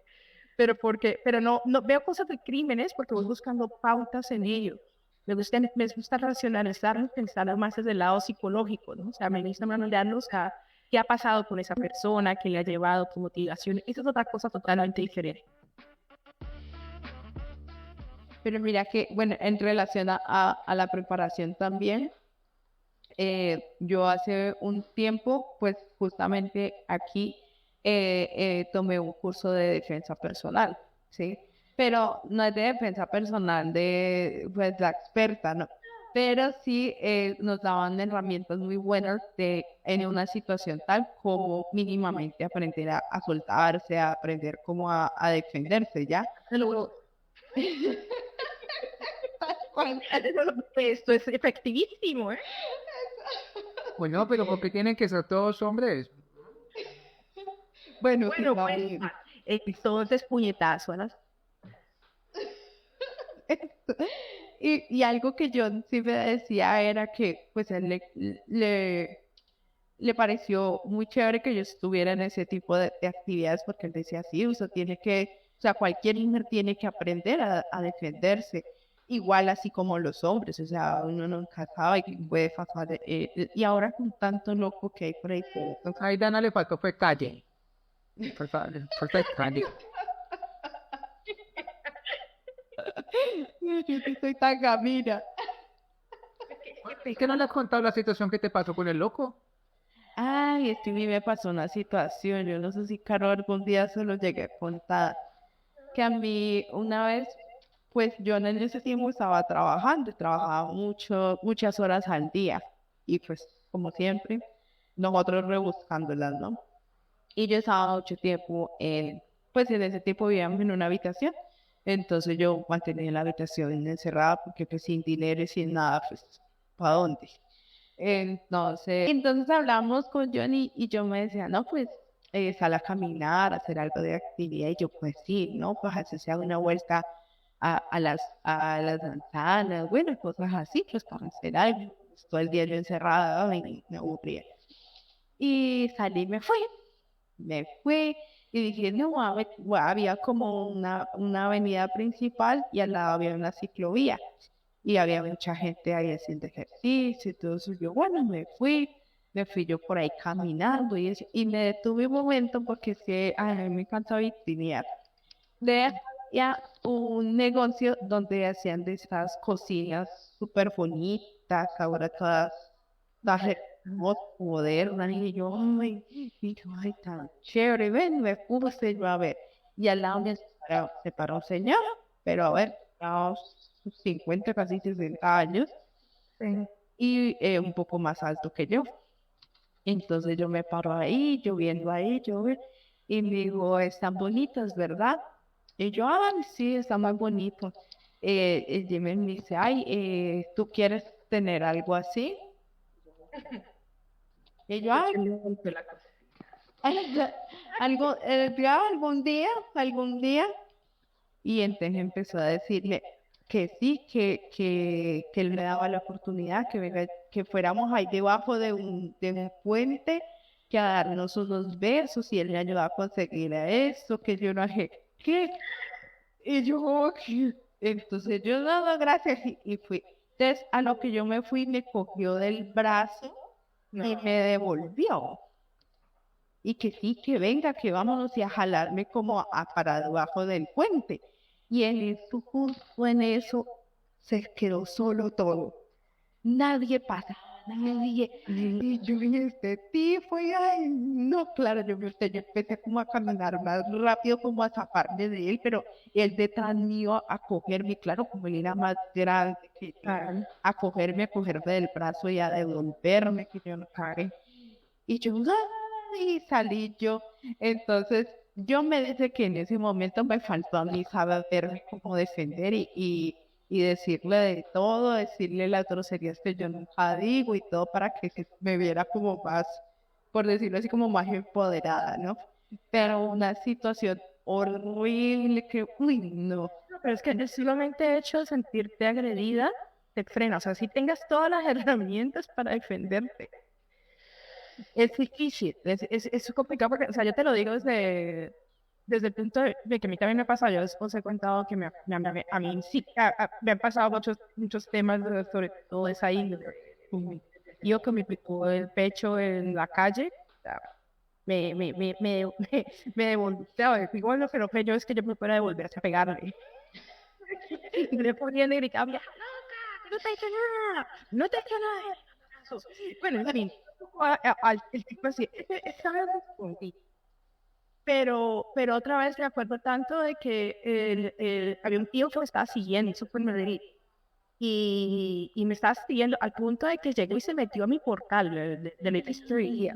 pero no veo cosas de crímenes porque voy buscando pautas en ello. Me gusta racionalizar, pensar más desde el lado psicológico, ¿no? O sea, me gusta analizar, o sea, qué ha pasado con esa persona, qué le ha llevado, tu motivación. Eso es otra cosa totalmente diferente. Pero mira que, bueno, en relación a la preparación también, yo hace un tiempo, pues justamente aquí tomé un curso de defensa personal, ¿sí? Pero no es de defensa personal de, pues, la experta, ¿no? Pero sí nos daban herramientas muy buenas en una situación tal como mínimamente aprender a soltarse, a aprender cómo a defenderse, ¿ya? Esto es efectivísimo, ¿eh? Bueno, pero ¿por qué tienen que ser todos hombres? Bueno, Bueno, entonces puñetazo, ¿no? y algo que yo sí me decía era que pues él le pareció muy chévere que yo estuviera en ese tipo de actividades porque él decía, sí, usted tiene que, o sea, cualquier mujer tiene que aprender a defenderse, igual así como los hombres, o sea, uno nunca sabe que puede pasar, y ahora con tanto loco que hay por ahí, pues, Ahí Dana le faltó fue calle. Por favor, calle. yo sí soy tan gamina. ¿Es que no le has contado la situación que te pasó con el loco? Ay, es que a mí me pasó una situación, yo no sé si Caro algún día se lo llegué a contar, que a mí una vez, pues yo en ese tiempo estaba trabajaba muchas horas al día, y pues como siempre, nosotros rebuscándolas, ¿no? Y yo estaba mucho tiempo pues en ese tiempo vivíamos en una habitación, entonces yo mantenía la habitación encerrada porque pues sin dinero y sin nada, pues ¿para dónde? Entonces hablamos con Johnny y yo me decía, no, pues sal a caminar, hacer algo de actividad. Y yo, pues sí, ¿no? Pues así sea una vuelta a las manzanas, bueno, cosas así, pues para hacer algo. Todo el día yo encerrada y me aburría. Y salí, me fui y dije, no, había como una avenida principal y al lado había una ciclovía y había mucha gente ahí haciendo ejercicio y todo eso. Yo, bueno, me fui yo por ahí caminando y me detuve un momento porque sí, a mí me encanta vitrinear. De ya un negocio donde hacían de estas cocinas súper bonitas, ahora todas modernas, y yo, tan chévere, ven, me puse yo a ver, y al lado se paró un señor, pero a ver, a unos 50, casi 60 años, y un poco más alto que yo. Entonces yo me paro ahí, yo viendo ahí, y me digo, están bonitas, ¿verdad? Y yo, sí, están muy bonitos. Y Jimmy me dice, ay, ¿tú quieres tener algo así? Y yo, ya algún día. Y entonces empezó a decirle que sí, que él me daba la oportunidad, que fuéramos ahí debajo de un puente, que a darnos unos besos y él me ayudaba a conseguir eso, que yo no sé qué. Y yo, ¿qué? Entonces yo, no, gracias, y fui. Entonces, a lo que yo me fui, me cogió del brazo y me devolvió. Y que sí, que venga, que vámonos y a jalarme como para debajo del puente. Y en eso, justo en eso, se quedó solo todo. Nadie pasaba, nadie. Y yo vi este tipo y ay, no, claro, yo empecé como a caminar más rápido, como a zafarme de él, pero él detrás mío a cogerme, claro, como él era más grande que yo, a cogerme del brazo y a devolverme, que yo no cagué. Y yo, y salí yo. Entonces, yo me dice que en ese momento me faltó a mí saber cómo defender y decirle de todo, decirle las groserías que yo nunca digo y todo para que me viera como más, por decirlo así, como más empoderada, ¿no? Pero una situación horrible que, uy, no. Pero es que el solamente hecho de sentirte agredida te frena. O sea, si tengas todas las herramientas para defenderte, es difícil, es complicado porque, o sea, yo te lo digo desde el punto de que a mí también me pasa, yo después he contado que a mí sí, me han pasado muchos temas, sobre todo esa índole. Yo que me picó el pecho en la calle, o sea, me devolví, igual lo que no creo yo es que yo me fuera a devolver a pegarle. Y me ponían y gritaban, ¡loca! ¡No te he hecho nada! ¡No te he hecho nada! Bueno, en fin, el tipo así, estaba contigo. Pero otra vez me acuerdo tanto de que había un tío que me estaba siguiendo, eso fue en Madrid, y me estaba siguiendo al punto de que llegó y se metió a mi portal del edificio.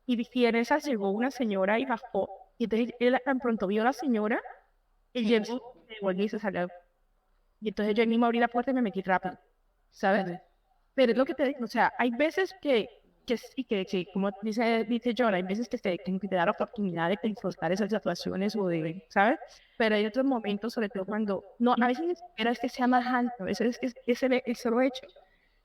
Y en esas llegó una señora y bajó, y entonces él tan pronto vio a la señora, y llegó, se devolvió y se salió. Y entonces yo mismo abrí la puerta y me metí rápido, ¿sabes? Pero es lo que te digo, o sea, hay veces que sí, que como dice John, hay veces que te da la oportunidad de confrontar esas situaciones o de, ¿sabes? Pero hay otros momentos, sobre todo cuando, no, a veces ni siquiera es que sea más alto, a veces es que es el solo hecho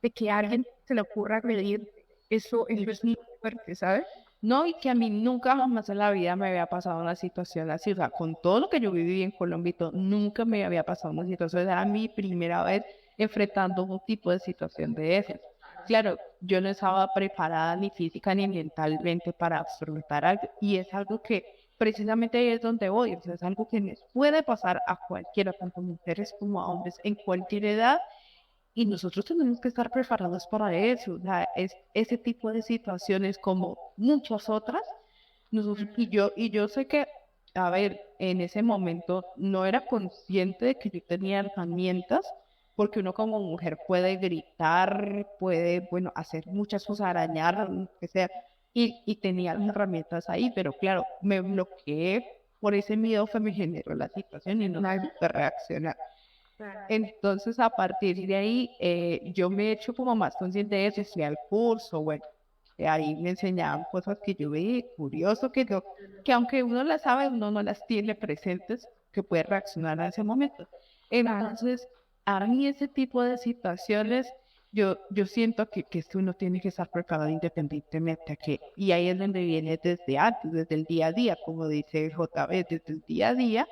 de que a alguien se le ocurra agredir, eso es muy fuerte, ¿sabes? No, y que a mí nunca jamás en la vida me había pasado una situación así, o sea, con todo lo que yo viví en Colombia y todo, nunca me había pasado una situación, era mi primera vez enfrentando un tipo de situación de esas. Claro, yo no estaba preparada ni física ni mentalmente para afrontar algo, y es algo que precisamente ahí es donde voy, o sea, es algo que les puede pasar a cualquiera, tanto mujeres como a hombres, en cualquier edad, y nosotros tenemos que estar preparados para eso, o sea, ese tipo de situaciones como muchas otras, y yo sé que, a ver, en ese momento no era consciente de que yo tenía herramientas, porque uno como mujer puede gritar, puede, bueno, hacer muchas cosas, arañar, lo que sea, y tenía las herramientas ahí, pero claro, me bloqueé por ese miedo que me generó la situación y no pude reaccionar. Entonces, a partir de ahí, yo me he hecho como más consciente de eso, fui al curso, bueno, ahí me enseñaban cosas que yo veía curioso, que aunque uno las sabe, uno no las tiene presentes, que puede reaccionar a ese momento. Entonces, a mí ese tipo de situaciones, yo siento que es que uno tiene que estar preparado independientemente a que, y ahí es donde viene desde antes, desde el día a día, como dice JB, desde el día a día,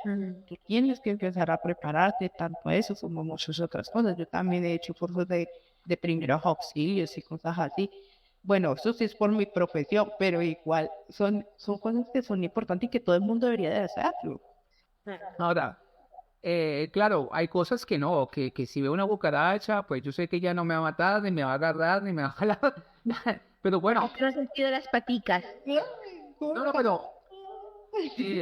tú tienes que empezar a prepararte tanto a eso como a muchas otras cosas. Yo también he hecho cursos de primeros auxilios y cosas así. Bueno, eso sí es por mi profesión, pero igual son cosas que son importantes y que todo el mundo debería de hacerlo. Ahora, claro, hay cosas que no, que si veo una cucaracha, pues yo sé que ya no me va a matar, ni me va a agarrar, ni me va a jalar. Pero bueno, No he sentido las paticas. no, pero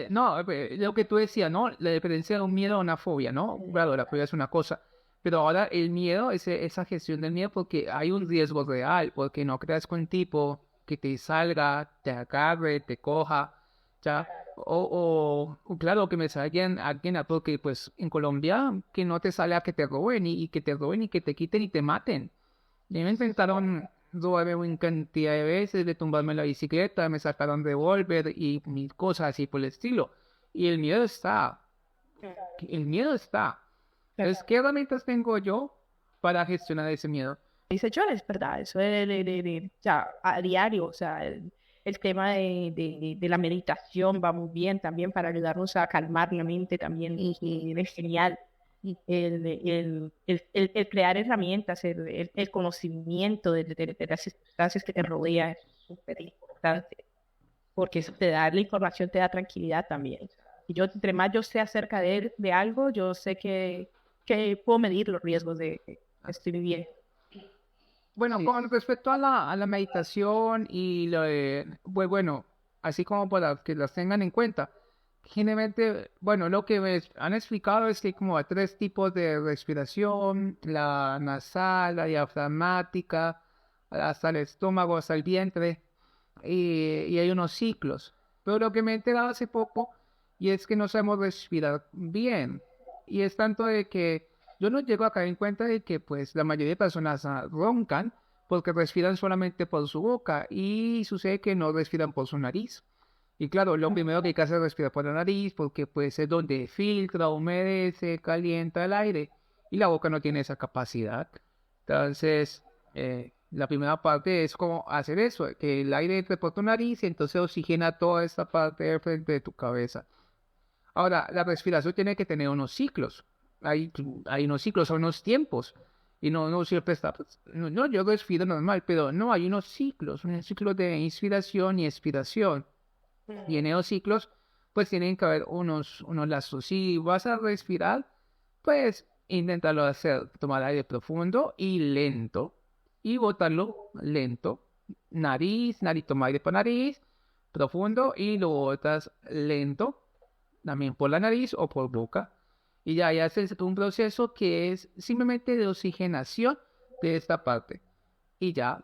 no, lo que tú decías, ¿no? La diferencia de un miedo a una fobia, ¿no? Claro, la fobia es una cosa, pero ahora el miedo, esa gestión del miedo, porque hay un riesgo real, porque no creas con un tipo que te salga, te agarre, te coja, ya, o claro, que me salga alguien, porque pues en Colombia, que no te salga que te roben y que te roben y que te quiten y te maten. Y me intentaron robarme una cantidad de veces, de tumbarme la bicicleta, me sacaron revólver y mil cosas así por el estilo. Y el miedo está. Entonces, ¿qué herramientas tengo yo para gestionar ese miedo? Dice John, es verdad, eso o sea, a diario, o sea, el tema de la meditación va muy bien también para ayudarnos a calmar la mente también, y es genial. El crear herramientas, el conocimiento de las circunstancias que te rodean es súper importante, porque eso te da, la información te da tranquilidad también. Y yo, entre más yo sé acerca de algo, yo sé que puedo medir los riesgos de que estoy viviendo. Bueno, Sí. con respecto a la meditación y pues bueno, así como para que las tengan en cuenta, generalmente, bueno, lo que me han explicado es que hay como tres tipos de respiración: la nasal, la diafragmática, hasta el estómago, hasta el vientre, y hay unos ciclos. Pero lo que me he enterado hace poco, y es que no sabemos respirar bien, y es tanto de que yo no llego a caer en cuenta de que pues la mayoría de personas roncan porque respiran solamente por su boca y sucede que no respiran por su nariz. Y claro, lo primero que hay que hacer es respirar por la nariz porque pues es donde filtra, humedece, calienta el aire y la boca no tiene esa capacidad. Entonces, la primera parte es como hacer eso, que el aire entre por tu nariz y entonces oxigena toda esta parte de frente de tu cabeza. Ahora, la respiración tiene que tener unos ciclos. Hay unos ciclos, hay unos tiempos. Y no siempre está. No, yo respiro normal, pero no, hay unos ciclos de inspiración y expiración. Y en esos ciclos, pues tienen que haber unos lazos. Si vas a respirar, pues inténtalo hacer, tomar aire profundo y lento. Y botarlo lento. Nariz, toma aire por nariz, profundo, y lo botas lento también por la nariz o por boca. Y ya haces un proceso que es simplemente de oxigenación de esta parte. Y ya,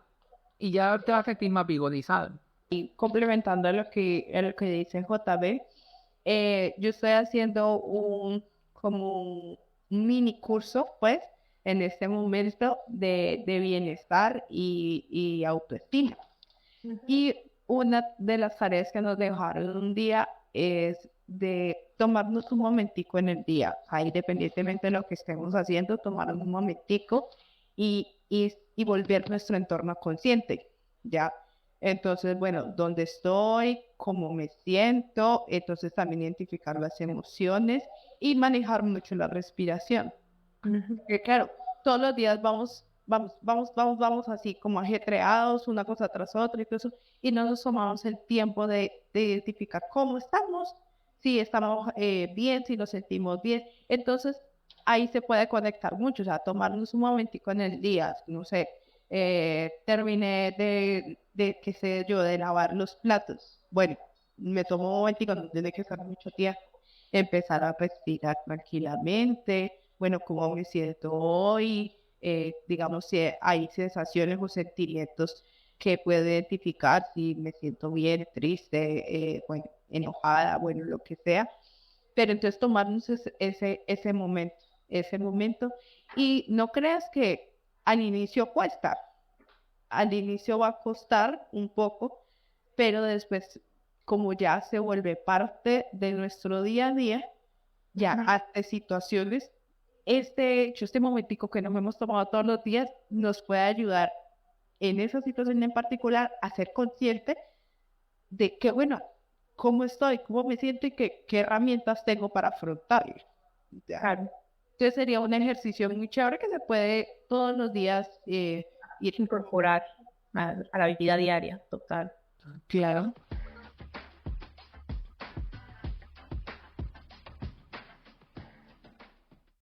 y ya te vas a sentir más vigorizado. Y complementando a lo que dice JB, yo estoy haciendo como un mini curso, pues, en este momento de bienestar y autoestima. Y una de las tareas que nos dejaron un día es de tomarnos un momentico en el día, ahí independientemente de lo que estemos haciendo, tomarnos un momentico y volver nuestro entorno consciente, ¿ya? Entonces, bueno, ¿dónde estoy? ¿Cómo me siento? Entonces también identificar las emociones y manejar mucho la respiración. Que claro, todos los días vamos así como ajetreados, una cosa tras otra y todo eso, y no nos tomamos el tiempo de identificar cómo estamos, si estamos bien, si nos sentimos bien. Entonces, ahí se puede conectar mucho, o sea, tomarnos un momentico en el día, no sé, terminé qué sé yo, de lavar los platos. Bueno, me tomo un momentico, no tiene que estar mucho tiempo, empezar a respirar tranquilamente, bueno, cómo me siento hoy, digamos, si hay sensaciones o sentimientos que puedo identificar, si me siento bien, triste, bueno, enojada, bueno, lo que sea, pero entonces tomarnos ese momento. ese momento. Y no creas que al inicio cuesta, al inicio va a costar un poco, pero después, como ya se vuelve parte de nuestro día a día, ya ante situaciones, este hecho, este momentico que nos hemos tomado todos los días, nos puede ayudar en esa situación en particular a ser consciente de que, bueno, cómo estoy, cómo me siento y qué herramientas tengo para afrontarlo. Ya. Claro. Entonces sería un ejercicio muy chévere que se puede todos los días ir. Incorporar a la vida diaria, total. Claro.